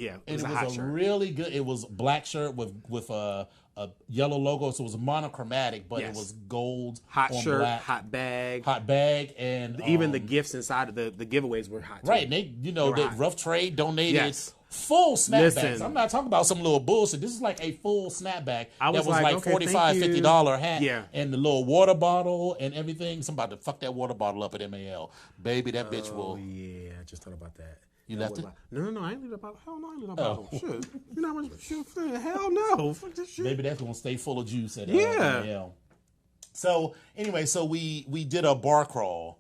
hot shirt. Really good. It was a black shirt with a yellow logo, so it was monochromatic, but it was gold. Hot on shirt, black. hot bag, and even the gifts inside of the giveaways were hot. Too. Right, and they Rough Trade donated. Yes. Full snapbacks. Listen, I'm not talking about some little bullshit. This is like a full snapback that was like okay, $45, $50 hat. Yeah. And the little water bottle and everything. Somebody fuck that water bottle up at MAL. Baby, that bitch will. Oh, yeah. I just thought about that. You left it? No, I ain't leave that bottle. Hell no, I ain't leave that bottle. Shit. You know how much shit? Hell no. Fuck this shit. Baby, that's going to stay full of juice at MAL. So, anyway, we did a bar crawl.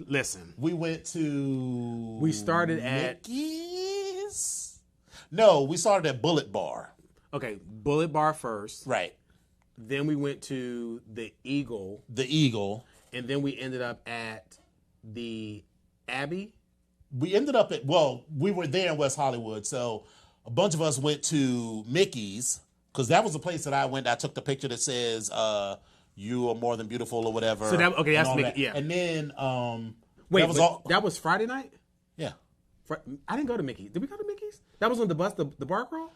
Listen, we started at Mickey's. No, we started at Bullet Bar. Okay, Bullet Bar first, right? Then we went to the Eagle. And then we ended up at the Abbey. We ended up at, we were there in West Hollywood, so a bunch of us went to Mickey's, because that was the place that I went. I took the picture that says, you are more than beautiful or whatever. So that's Mickey, that. yeah. And then, wait, that was Friday night? Yeah. I didn't go to Mickey's. Did we go to Mickey's? That was on the bus, the bar crawl?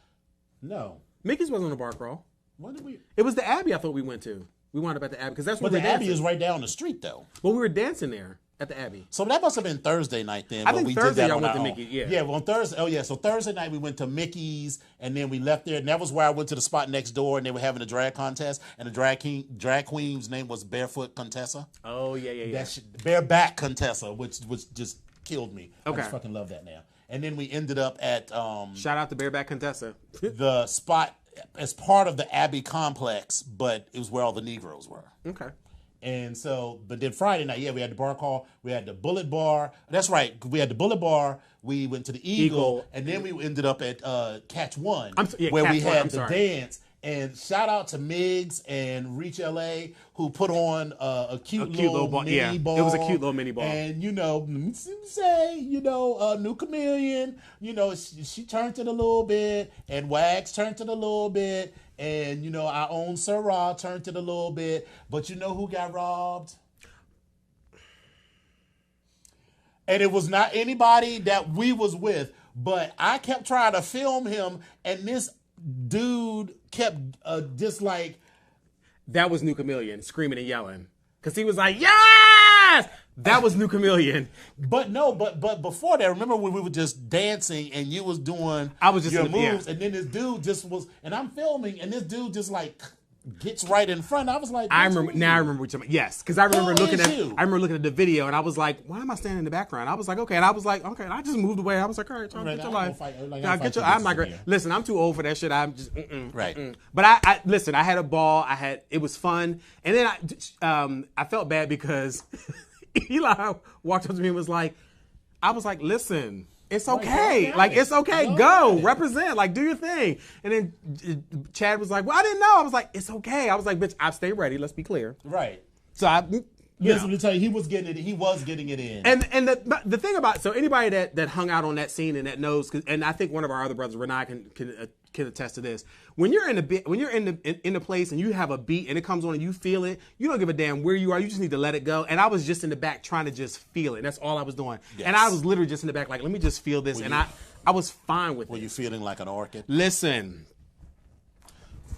No. Mickey's wasn't on the bar crawl. When did we? It was the Abbey I thought we went to. We wound up at the Abbey, because that's where we were dancing. But the Abbey is right down the street, though. Well, we were dancing there at the Abbey. So that must have been Thursday night then. I think we Thursday did that y'all on went our to own. Mickey, yeah. Yeah, well, on Thursday, so Thursday night we went to Mickey's, and then we left there, and that was where I went to the spot next door, and they were having a drag contest, and the drag queen's name was Barefoot Contessa. Oh, yeah. That shit, Bareback Contessa, which just killed me. Okay. I just fucking love that now. And then we ended up at shout out to Bareback Contessa. the spot as part of the Abbey complex, but it was where all the Negroes were. Okay. And so, but then Friday night, we had the bar call. We had the Bullet Bar. That's right. We had the Bullet Bar. We went to the Eagle. And then we ended up at Catch One, where Catch we One, had the dance. And shout out to Miggs and Reach LA, who put on a cute little mini ball. It was a cute little mini ball. And, let me say, New Chameleon, she turned it a little bit, and Wags turned it a little bit, and, our own Sir Ra turned it a little bit. But you know who got robbed? And it was not anybody that we was with, but I kept trying to film him, and this dude kept just like... That was New Chameleon screaming and yelling. Because he was like, yes! That was New Chameleon. But no, but before that, remember when we were just dancing and you was doing your moves, and then this dude just was... And I'm filming, and this dude just like... gets right in front. I was like, I remember what you're talking about. Yes, because I remember looking at the video, and I was like, why am I standing in the background? I was like, okay, and I was like, okay, and I just moved away. I was like, all right, get your life. I'm not great. Listen, I'm too old for that shit. I'm just right. But I listen. I had a ball. It was fun, and then I felt bad because Eli walked up to me and was like, I was like, listen. It's okay. It's okay. Go. Represent. Do your thing. And then Chad was like, well, I didn't know. I was like, it's okay. I was like, bitch, I've stayed ready. Let's be clear. Right. So Listen, to tell you, he was getting it. He was getting it in. And the thing about, so anybody that hung out on that scene and that knows, and I think one of our other brothers, Renai, can attest to this. When you're in the place and you have a beat and it comes on and you feel it, you don't give a damn where you are. You just need to let it go. And I was just in the back trying to just feel it. That's all I was doing. Yes. And I was literally just in the back like, let me just feel this. I was fine with it. Were you feeling like an orchid? Listen.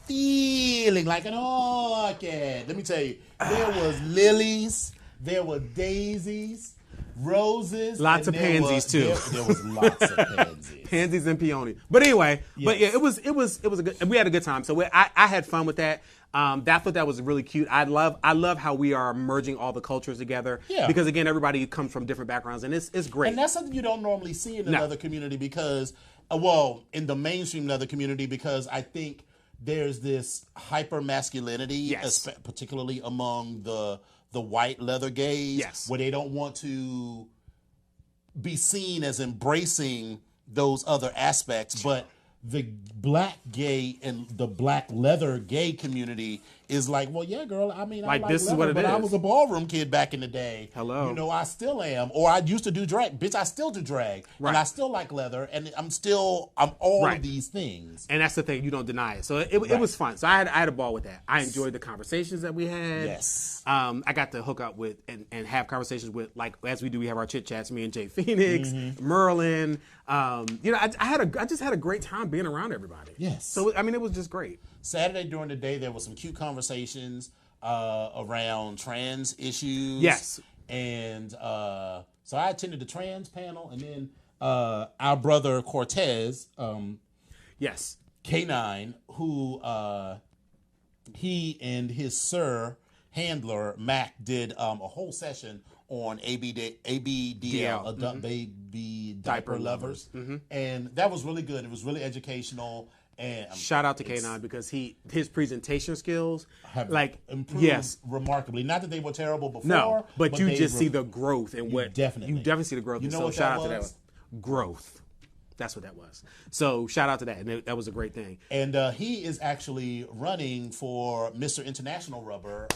Feeling like an orchid. Let me tell you, there was lilies, there were daisies, roses. Lots of pansies too. There was lots of pansies. Pansies and peony. But anyway, it was a good, we had a good time. So I had fun with that. I thought that was really cute. I love how we are merging all the cultures together. Yeah. Because again, everybody comes from different backgrounds, and it's great. And that's something you don't normally see in another community because, in the mainstream leather community, because I think there's this hyper masculinity, particularly among the white leather gays, where they don't want to be seen as embracing those other aspects, but the black gay and the black leather gay community is like, well, yeah, girl, I mean, I like this leather, is what it but is. I was a ballroom kid back in the day. Hello. I still am. Or I used to do drag. Bitch, I still do drag. Right. And I still like leather, and I'm all of these things. And that's the thing, you don't deny it. So it was fun. So I had a ball with that. I enjoyed the conversations that we had. Yes. I got to hook up with and have conversations with, like, as we do, we have our chit chats, me and Jay Phoenix, Merlin. I just had a great time being around everybody. Yes. So I mean, it was just great. Saturday during the day, there was some cute conversations around trans issues. Yes. And so I attended the trans panel, and then our brother Cortez, K9, who he and his handler Mac did a whole session on ABDL, Adult Baby Diaper Lovers, and that was really good. It was really educational. And shout out to K9 because his presentation skills have improved remarkably. Not that they were terrible before, but you just see the growth and what definitely see the growth. You know so what shout that out was? to that growth. That's what that was. So shout out to that. And that was a great thing. And he is actually running for Mr. International Rubber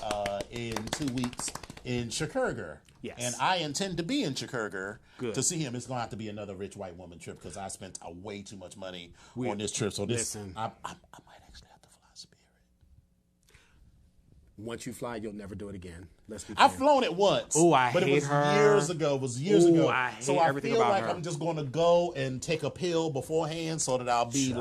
in 2 weeks in Chicago. Yes. And I intend to be in Chicago Good. to see him. It's going to have to be another rich white woman trip because I spent way too much money on this trip. So this, listen. I might actually have to fly Spirit. Once you fly, you'll never do it again. Let's be I've clear. flown it once. Oh, I but hate it was her. years ago. It was years Ooh, ago. I hate so I everything feel about like her. I'm just going to go and take a pill beforehand so that I'll be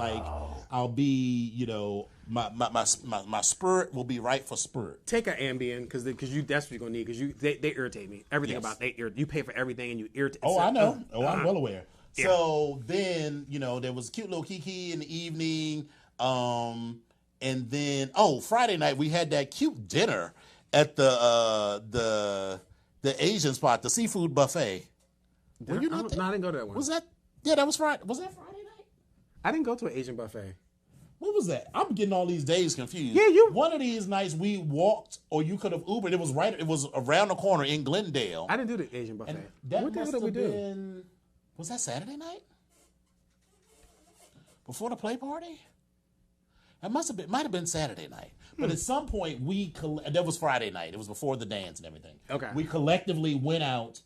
my spirit will be right for spirit. Take an Ambien because that's what you're gonna need because they irritate me. Everything Yes. about you pay for everything and you irritate. Oh, I know. I'm well aware. Yeah. So then, there was cute little Kiki in the evening. And then, Friday night we had that cute dinner at the Asian spot, the seafood buffet. No, I didn't go to that one. Was that? Yeah, that was Friday. Was that Friday night? I didn't go to an Asian buffet. What was that? I'm getting all these days confused. Yeah, One of these nights we walked, or you could have Ubered. It was around the corner in Glendale. I didn't do the Asian buffet. And that What the hell must did we have do? been. Was that Saturday night? Before the play party? That might have been Saturday night. But at some point that was Friday night. It was before the dance and everything. Okay. We collectively went out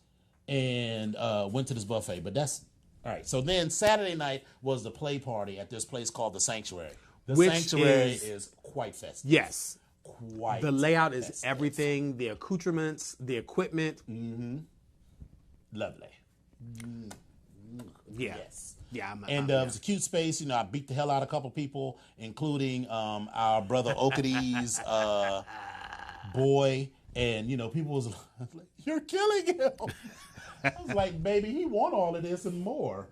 and went to this buffet. But that's all right. So then Saturday night was the play party at this place called the Sanctuary. The Which Sanctuary is- is quite festive. Yes. Quite. The layout is festive. everything. The accoutrements, the equipment. Lovely. Yeah. Yes. Yeah. And it was a cute space. I beat the hell out of a couple people, including our brother Okady's boy. And, people was like, you're killing him. I was like, baby, he want all of this and more.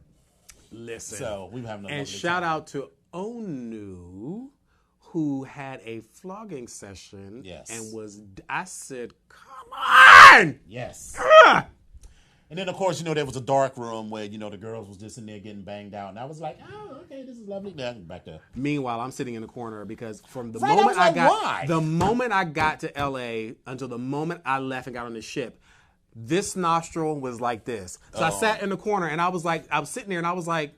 Listen. So we were having a And lovely shout time. out to Onu, who had a flogging session. Yes. And I said, come on! Yes. Ah! And then, of course, there was a dark room where, the girls was just in there getting banged out. And I was like, oh, okay, this is lovely. Now, back there. Meanwhile, I'm sitting in the corner because from the Right, I moment was like, got why? the moment I got to LA until the moment I left and got on the ship, this nostril was like this. So I sat in the corner and I was sitting there and I was like,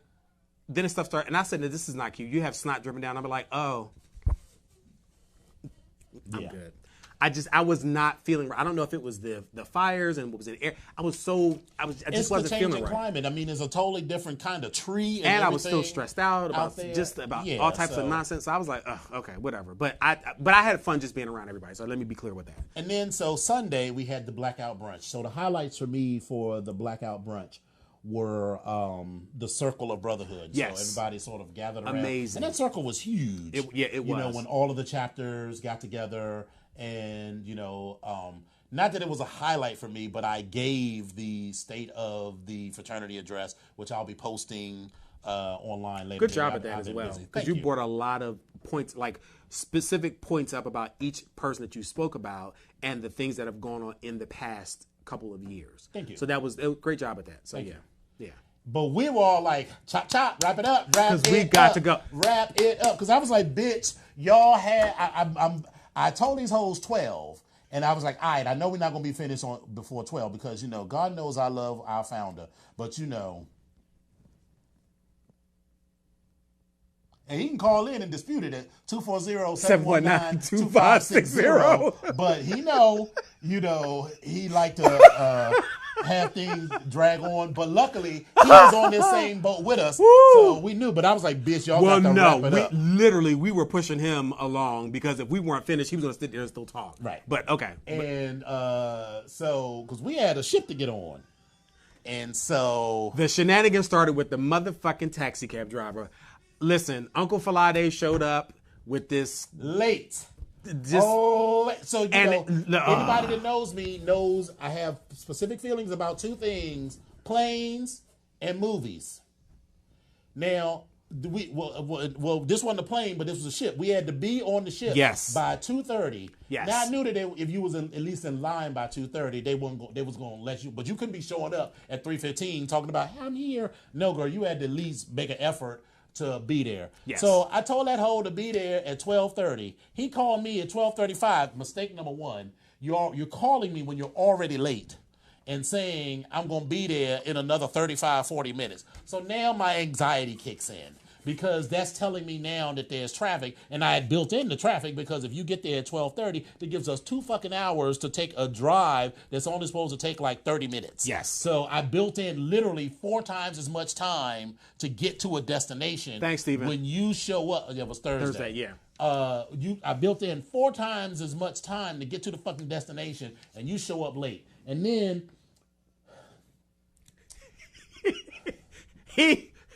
then the stuff started and I said, this is not cute. You have snot dripping down. I'm like, oh, I'm Yeah. good. I was not feeling right. I don't know if it was the fires and what was in the air. I It's just wasn't the feeling changing right. climate. I mean, it's a totally different kind of tree. And I was everything still stressed out about there. Yeah, all types of so- nonsense. So I was like, ugh, okay, whatever. But I had fun just being around everybody. So let me be clear with that. And then, so Sunday, we had the blackout brunch. So the highlights for me for the blackout brunch were the circle of brotherhood. Yes. So everybody sort of gathered around. Amazing. And that circle was huge. It was. When all of the chapters got together and, not that it was a highlight for me, but I gave the state of the fraternity address, which I'll be posting online later. Good today. job at I've that as been well. busy. Because Thank you brought a lot of points, like specific points up about each person that you spoke about and the things that have gone on in the past couple of years. Thank you. So it was a great job at that. So Thank yeah. you. Yeah. But we were all like, chop, chop, wrap it up, wrap it up. 'Cause we got to go. Wrap it up. Because I was like, bitch, y'all had, I told these hoes 12. And I was like, all right, I know we're not going to be finished before 12 because, God knows I love our founder. But, and he can call in and dispute it at 240-719-2560. But he he like to have things drag on. But luckily, he was on this same boat with us. So we knew. But I was like, bitch, y'all got to wrap it up. We were pushing him along because if we weren't finished, he was going to sit there and still talk. Right. But okay. And because we had a ship to get on. And so The shenanigans started with the motherfucking taxi cab driver. Listen, Uncle Falade showed up with this late. just So anybody that knows me knows I have specific feelings about two things: planes and movies. Now, this wasn't a plane, but this was a ship. We had to be on the ship by 2:30. Yes. Now I knew that if you was at least in line by 2:30, they was going to let you. But you couldn't be showing up at 3:15 talking about I'm here. No, girl, you had to at least make an effort to be there. Yes. So I told that hoe to be there at 12:30. He called me at 12:35. Mistake number one. You're calling me when you're already late. and saying I'm going to be there in another 35, 40 minutes. So now my anxiety kicks in because that's telling me now that there's traffic, and I had built in the traffic because if you get there at 12:30, that gives us 2 fucking hours to take a drive that's only supposed to take like 30 minutes. Yes. So I built in literally 4 times as much time to get to a destination. Thanks, Steven. When you show up, it was Thursday. Yeah. I built in 4 times as much time to get to the fucking destination, and you show up late. And then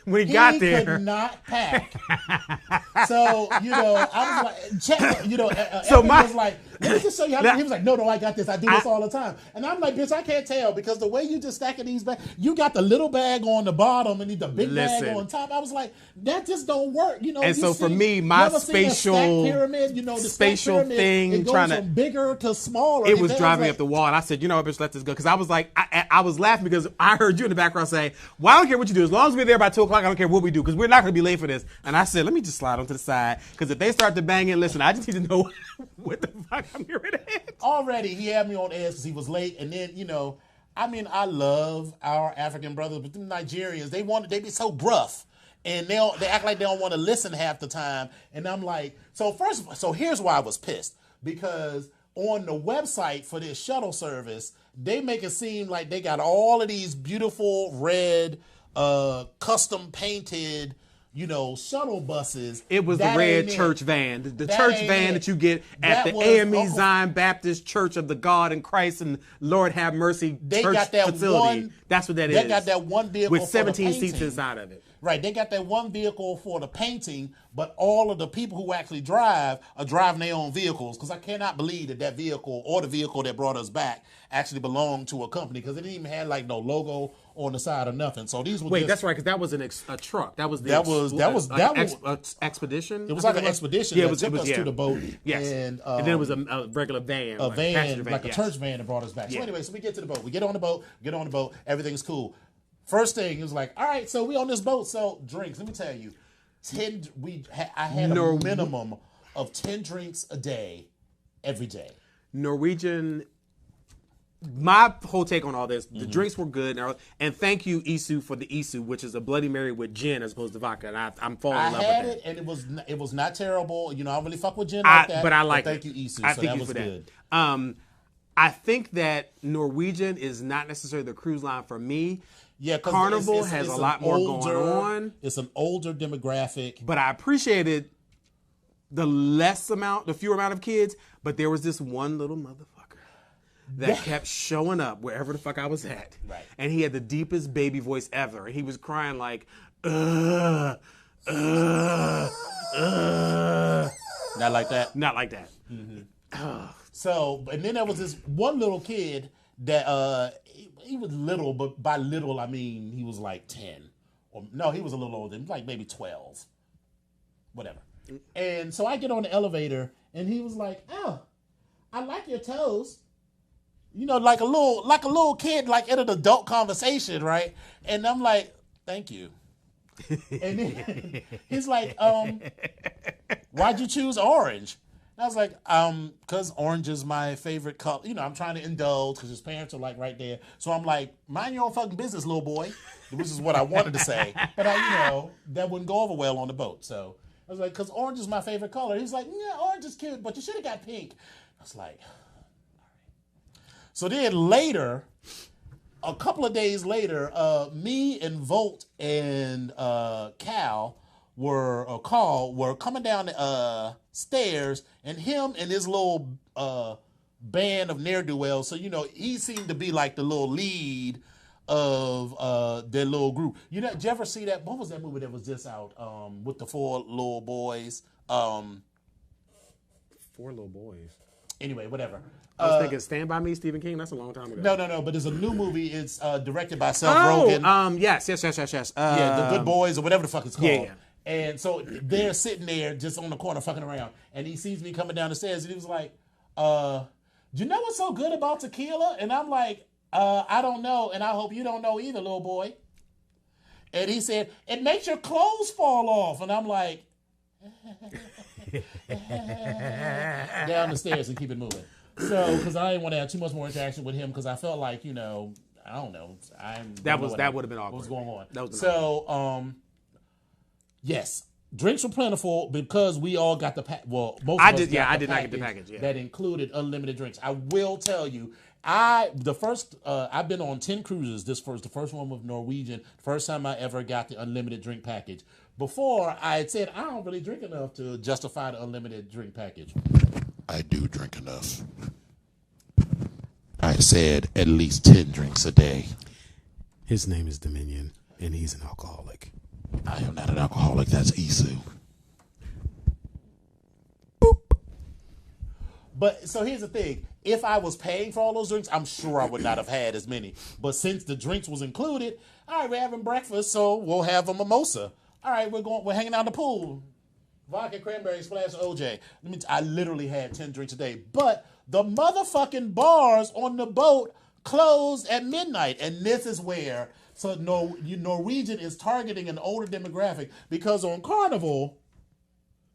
when he got there, could not pack. So I was like, check. So Evan was like, let me just show you how. He was like, no, I got this. I do this all the time. And I'm like, bitch, I can't tell because the way you just stacking these bags, you got the little bag on the bottom and the big bag on top. I was like, that just don't work. And so for me, my spatial pyramid, the spatial pyramid, thing, it goes from bigger to smaller. It was driving me up the wall, and I said, bitch, let this go. Because I was like, I was laughing because I heard you in the background say, well, I don't care what you do. As long as we're there by 2 o'clock, I don't care what we do because we're not going to be late for this. And I said, let me just slide onto the side because if they start to bang in, listen, I just need to know what the fuck I'm getting rid of. Already, he had me on edge because he was late. And then, I love our African brothers, but them Nigerians, they be so gruff. And they act like they don't want to listen half the time. And I'm like, so here's why I was pissed. Because on the website for this shuttle service, they make it seem like they got all of these beautiful red, custom painted, shuttle buses. It was the red church van. The church van that you get at the AME Zion Baptist Church of the God in Christ and Lord Have Mercy church facility. That's what that is. They got that one vehicle with 17 seats inside of it. Right, they got that one vehicle for the painting, but all of the people who actually drive are driving their own vehicles because I cannot believe that vehicle or the vehicle that brought us back actually belonged to a company because it didn't even have like no logo on the side or nothing. So these were that's right because that was a truck. That was expedition. It was like an expedition that took us to the boat. Yes, and then it was a regular van, a church van that brought us back. So anyway, so we get to the boat. We get on the boat. Everything's cool. First thing, it was like, all right, so we on this boat. So drinks, let me tell you, I had a minimum of 10 drinks a day, every day. Norwegian. My whole take on all this, the drinks were good, and thank you, Isu, for the Isu, which is a Bloody Mary with gin as opposed to vodka, and I'm falling in love with it. I had it, and it was not terrible. I don't really fuck with gin like that, but I like it. Thank you, Isu, so that was good. I think that Norwegian is not necessarily the cruise line for me. Yeah, Carnival has a lot more going on. It's an older demographic. But I appreciated the fewer amount of kids, but there was this one little motherfucker that kept showing up wherever the fuck I was at. Right. And he had the deepest baby voice ever. And he was crying like, Not like that? Not like that. Mm-hmm. So, and then there was this one little kid that, he was little, but by little, I mean, he was like 10. Or no, he was a little older. He was like maybe 12. Whatever. And so I get on the elevator, and he was like, oh, I like your toes. Like a little kid, like in an adult conversation, right? And I'm like, thank you. And then he's like, why'd you choose orange? I was like, because orange is my favorite color. I'm trying to indulge because his parents are like right there. So I'm like, mind your own fucking business, little boy. Which is what I wanted to say. But that wouldn't go over well on the boat. So I was like, because orange is my favorite color. He's like, yeah, orange is cute, but you should have got pink. I was like, all right. So then later, a couple of days later, me and Volt and Carl were coming down the stairs, and him and his little band of ne'er-do-wells. So he seemed to be like the little lead of their little group. Did you ever see that? What was that movie that was just out with the 4 little boys? 4 little boys. Anyway, whatever. I was thinking Stand By Me, Stephen King. That's a long time ago. No. But there's a new movie. It's directed by Seth Rogen. Yes. The Good Boys or whatever the fuck it's called. Yeah. And so they're sitting there just on the corner fucking around. And he sees me coming down the stairs, and he was like, do you know what's so good about tequila? And I'm like, I don't know, and I hope you don't know either, little boy. And he said, it makes your clothes fall off. And I'm like, down the stairs and keep it moving. So, because I didn't want to have too much more interaction with him, because I felt like, I don't know. That would have been awkward. What was going on? That was so, yes, drinks were plentiful because we all got the pack. Well, most of I us did. got Yeah, I the did not get the package. Yeah. that included unlimited drinks. I will tell you, I've been on 10 cruises. The first one with Norwegian. First time I ever got the unlimited drink package. Before I had said I don't really drink enough to justify the unlimited drink package. I do drink enough. I said at least 10 drinks a day. His name is Dominion, and he's an alcoholic. I am not an alcoholic. That's Isu. But so here's the thing. If I was paying for all those drinks, I'm sure I would not have had as many. But since the drinks was included, all right, we're having breakfast, so we'll have a mimosa. All right, we're hanging out in the pool. Vodka, cranberry, splash, OJ. I literally had 10 drinks a day. But the motherfucking bars on the boat closed at midnight. And this is where Norwegian is targeting an older demographic, because on Carnival,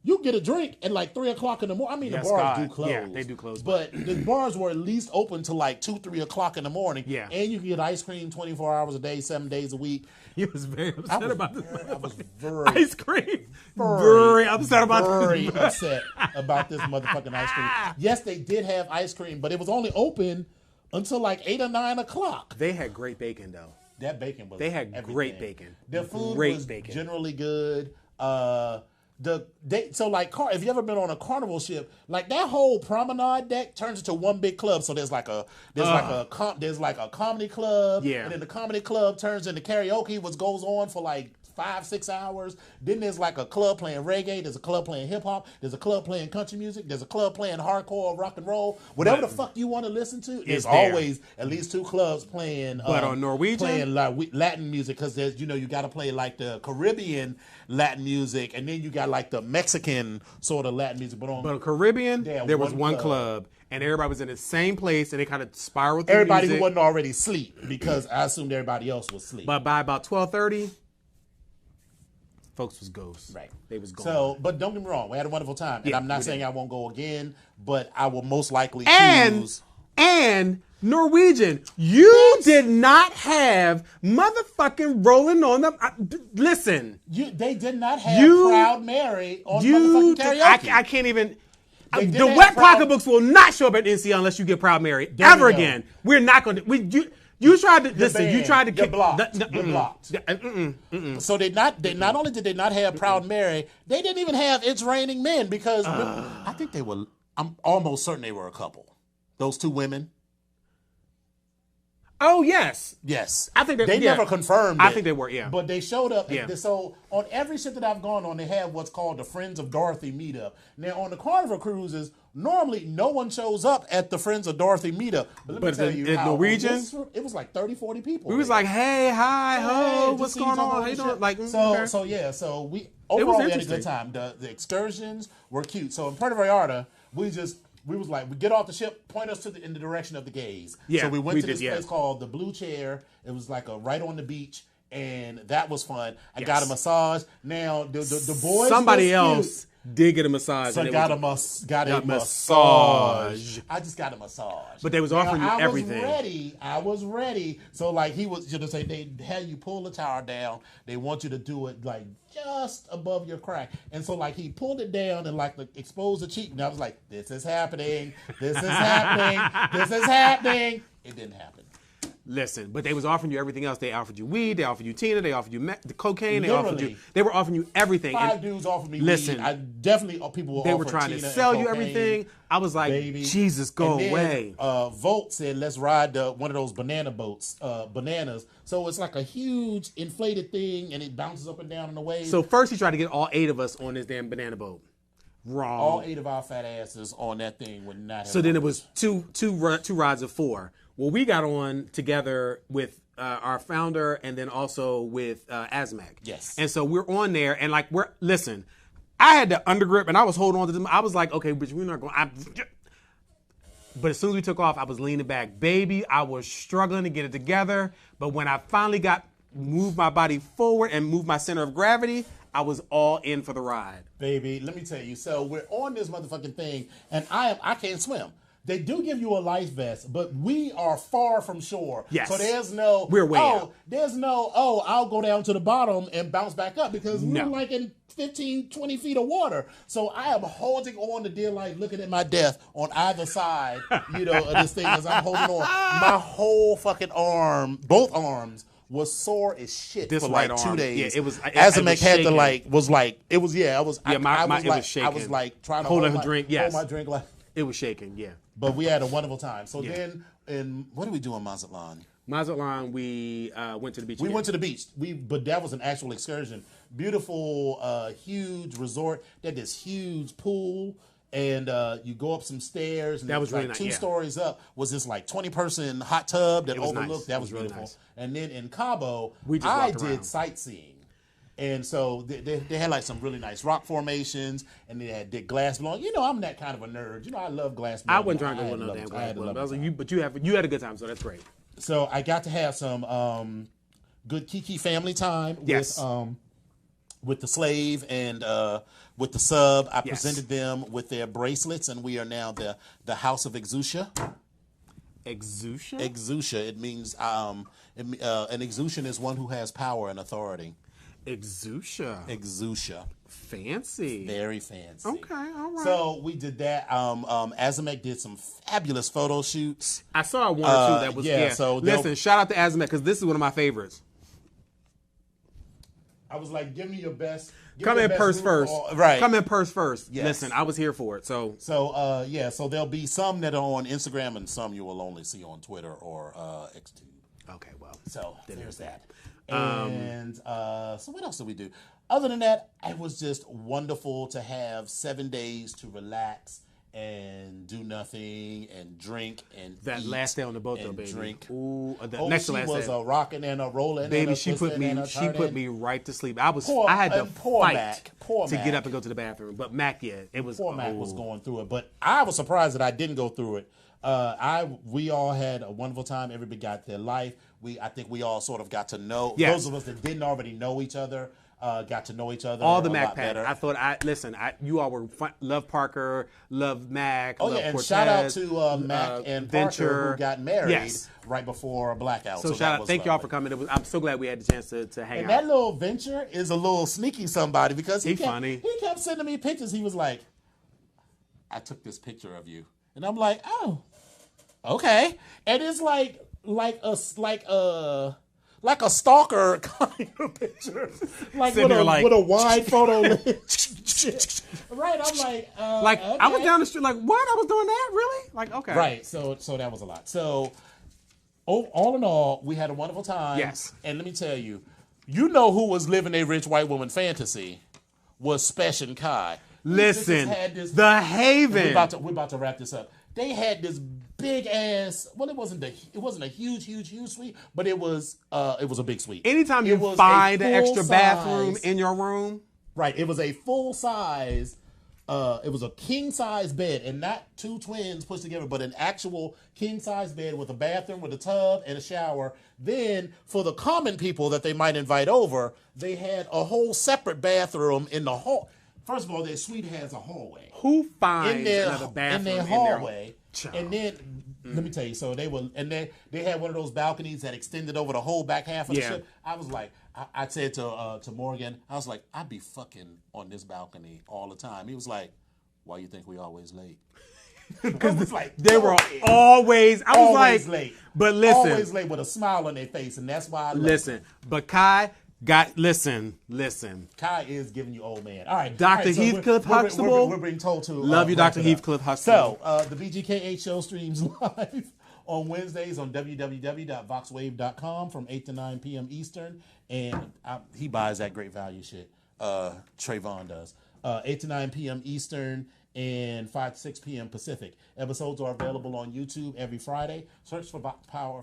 you get a drink at like 3 o'clock in the morning. I mean, Yes, the bars God. do close. Yeah, they do close. But the bars were at least open till like 2, 3 o'clock in the morning. Yeah. And you can get ice cream 24 hours a day, 7 days a week. He was very upset about this. I was very Ice cream. Very upset about very upset about this motherfucking ice cream. Yes, they did have ice cream, but it was only open until like 8 or 9 o'clock. They had great bacon, though. That bacon was They had everything. great bacon. The food Great was bacon. generally good. If you ever been on a Carnival ship, like that whole promenade deck turns into one big club. So there's like a comedy club, Yeah. and then the comedy club turns into karaoke, which goes on for like 5-6 hours. Then there's like a club playing reggae. There's a club playing hip hop. There's a club playing country music. There's a club playing hardcore rock and roll. Whatever the fuck you want to listen to, there's there. always at least 2 clubs playing. But on Norwegian? playing like Latin music, because there's you got to play like the Caribbean Latin music, and then you got like the Mexican sort of Latin music. But on Caribbean, there was one one club, and everybody was in the same place, and they kind of spiraled through everybody music. who wasn't already asleep, because I assumed everybody else was asleep. But by about 12:30, folks was ghosts. Right. They was gone. So, but don't get me wrong, we had a wonderful time, and Yeah, I'm not we saying did. I won't go again, but I will most likely choose. And Norwegian, you did not have motherfucking rolling on them. Listen, They did not have Proud Mary on motherfucking karaoke. I can't even. They The did have wet Proud- pocketbooks will not show up at NC unless you get Proud Mary There ever we go. again. We're not going to. You tried to listen. band, You tried to you're blocked. the- You're blocked. So they not only did they not have Proud Mary, they didn't even have It's Raining Men, because I think they were. I'm almost certain they were a couple. Those 2 women. Oh yes. Yes, I think they yeah. never confirmed. I it, think they were, yeah. But they showed up. Yeah. So on every ship that I've gone on, they have what's called the Friends of Dorothy meetup. Now on the Carnival cruises, normally no one shows up at the Friends of Dorothy meetup. But let me tell you, in how Norwegian, it was like 30-40 people. we was there. like, hey, hi, ho, Hey, what's just see going each other on? on How you the doing? ship. Like, So we overall we had a interesting. good time. The excursions were cute. So in Puerto Vallarta, we was like, we get off the ship, point us in the direction of the gays. Yeah, so we went we to this did, place yeah. called the Blue Chair. It was like right on the beach, and that was fun. I got a massage. Now the boys, somebody was else cute. did get a massage. So and it got was- a got massage. I just got a massage. But they was offering you I everything. I was ready. So like he was just say they had you pull the towel down. They want you to do it like just above your crack. And so like he pulled it down and like exposed the cheek. And I was like, this is happening. This is happening. This is happening. It didn't happen. Listen, but they was offering you everything else. They offered you weed. They offered you Tina. They offered you the cocaine. They were offering you everything. 5 And dudes offered me listen, weed. I definitely people were they were offering trying to Tina and sell you cocaine, everything. I was like, baby. Jesus, go And then, away. Volt said, let's ride one of those banana boats, bananas. So it's like a huge inflated thing, and it bounces up and down in the waves. So first he tried to get all 8 of us on this damn banana boat. Wrong. all 8 of our fat asses on that thing would not have. So then it was two rides of 4. Well, we got on together with our founder and then also with Asmac. Yes. And so we're on there and like listen, I had the undergrip and I was holding on to them. I was like, okay, but we're not going. But as soon as we took off, I was leaning back, baby. I was struggling to get it together. But when I finally moved my body forward and moved my center of gravity, I was all in for the ride. Baby, let me tell you. So we're on this motherfucking thing, and I can't swim. They do give you a life vest, but we are far from shore. Yes. So there's no, We're way out. There's no, I'll go down to the bottom and bounce back up because we're like in 15, 20 feet of water. So I am holding on to dear life, looking at my death on either side, of this thing as I'm holding on. My whole fucking arm, both arms, was sore as shit This for right like arm. 2 days. Yeah, it was. Azamek had to shaking. it was shaking. I was like trying to hold hold my drink. Yes, hold my drink like. It was shaking. Yeah. But we had a wonderful time. So then, what did we do in Mazatlan? Mazatlan, we went to the beach. We went to the beach. But that was an actual excursion. Beautiful, huge resort. They had this huge pool, and you go up some stairs. And that was really like nice. 2 stories up was this like 20-person hot tub that overlooked. Nice. That was really beautiful. nice. And then in Cabo, I did sightseeing. And so they had like some really nice rock formations, and they did glass blowing. I'm that kind of a nerd. I love glass blowing. I wasn't trying to go no damn glass blowing. I was like, but you had a good time, so that's great. So I got to have some good Kiki family time with the slave and with the sub. I presented them with their bracelets, and we are now the House of Exousia. Exousia? Exousia. It means an exousian is one who has power and authority. Exousia. Exousia. Fancy. Very fancy. Okay, all right. So we did that. Azamek did some fabulous photo shoots. I saw one or two that was So listen, shout out to Azamek because this is one of my favorites. I was like, give me your best. Come in purse first. Right. Come in purse first. Yes. Listen, I was here for it. So so there'll be some that are on Instagram and some you will only see on Twitter or X2. Okay, well. So there's that. And so what else did we do? Other than that, it was just wonderful to have 7 days to relax and do nothing and drink and that eat last day on the boat, though, and baby. Drink. Ooh, next to last she was day. a rocking and a rolling. Baby, and a she put me right to sleep. I had to fight to get up and go to the bathroom. But Mac, it was. Poor Mac was going through it, but I was surprised that I didn't go through it. We all had a wonderful time. Everybody got their life. I think we all sort of got to know those of us that didn't already know each other. Got to know each other. All the a Mac lot pack. better. I thought you all were fun. Love Parker, love Mac. Oh love yeah, and Cortez, shout out to Mac and Venture, Parker who got married yes. right before a blackout. So shout out, thank y'all for coming. I'm so glad we had the chance to hang out. And that little Venture is a little sneaky somebody because he kept sending me pictures. He was like, "I took this picture of you," and I'm like, "Oh, okay." And it's like a stalker kind of picture, with a wide photo lens. Right, I'm like, okay. I was down the street, like, what? I was doing that, really? Like, okay, right. So that was a lot. So, all in all, we had a wonderful time. Yes, and let me tell you, who was living a rich white woman fantasy was Spesh and Kai. Listen, the Haven. We're about to wrap this up. They had this big ass. Well, it wasn't a huge suite, but it was a big suite. Anytime you find an extra bathroom in your room, right? It was a full size. It was a king size bed, and not two twins pushed together, but an actual king size bed with a bathroom, with a tub and a shower. Then for the common people that they might invite over, they had a whole separate bathroom in the hall. First of all, their suite has a hallway. Who finds another bathroom in their hallway? And then let me tell you, so they had one of those balconies that extended over the whole back half of the ship. I was like, I said to Morgan, I was like, I'd be fucking on this balcony all the time. He was like, why you think we always late? Because they were always. I was always like, late. But listen, always late with a smile on their face, and that's why I love them. But Kai. Listen. Kai is giving you old man. All right. Dr. Heathcliff Huxtable. We're being told to. Love you, Dr. Heathcliff Huxtable. So, the BGKH Show streams live on Wednesdays on www.voxwave.com from 8 to 9 p.m. Eastern. And he buys that great value shit. Trayvon does. 8 to 9 p.m. Eastern and 5 to 6 p.m. Pacific. Episodes are available on YouTube every Friday. Search for Vox Power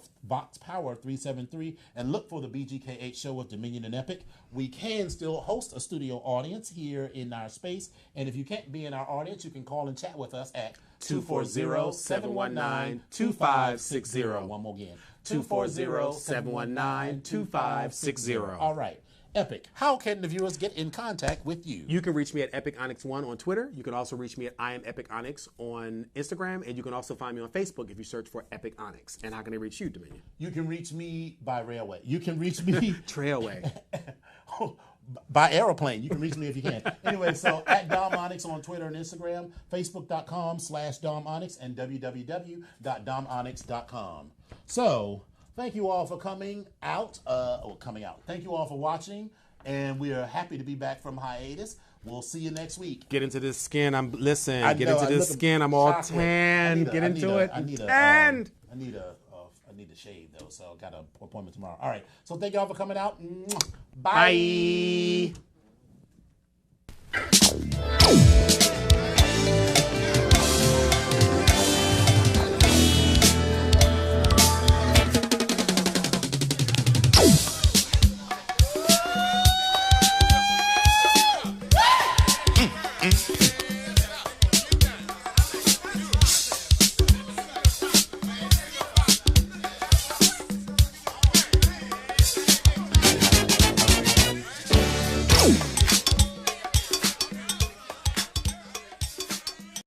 373 and look for the BGKH Show with Dominion and Epic. We can still host a studio audience here in our space. And if you can't be in our audience, you can call and chat with us at 240-719-2560. One more again. 240-719-2560. All right. Epic, how can the viewers get in contact with you? You can reach me at EpicOnyx1 on Twitter. You can also reach me at I am Epic Onyx on Instagram. And you can also find me on Facebook if you search for Epic Onyx. And how can they reach you, Dominion? You can reach me by railway. You can reach me... Trailway. By aeroplane. You can reach me if you can. Anyway, so at Dom Onyx on Twitter and Instagram, Facebook.com/DomOnyx, and www.domonyx.com. So, thank you all for coming out. Thank you all for watching, and we are happy to be back from hiatus. We'll see you next week. Get into this skin. I'm all tan. Get into it. I need to shave though, so got an appointment tomorrow. All right. So thank y'all for coming out. Bye. Bye.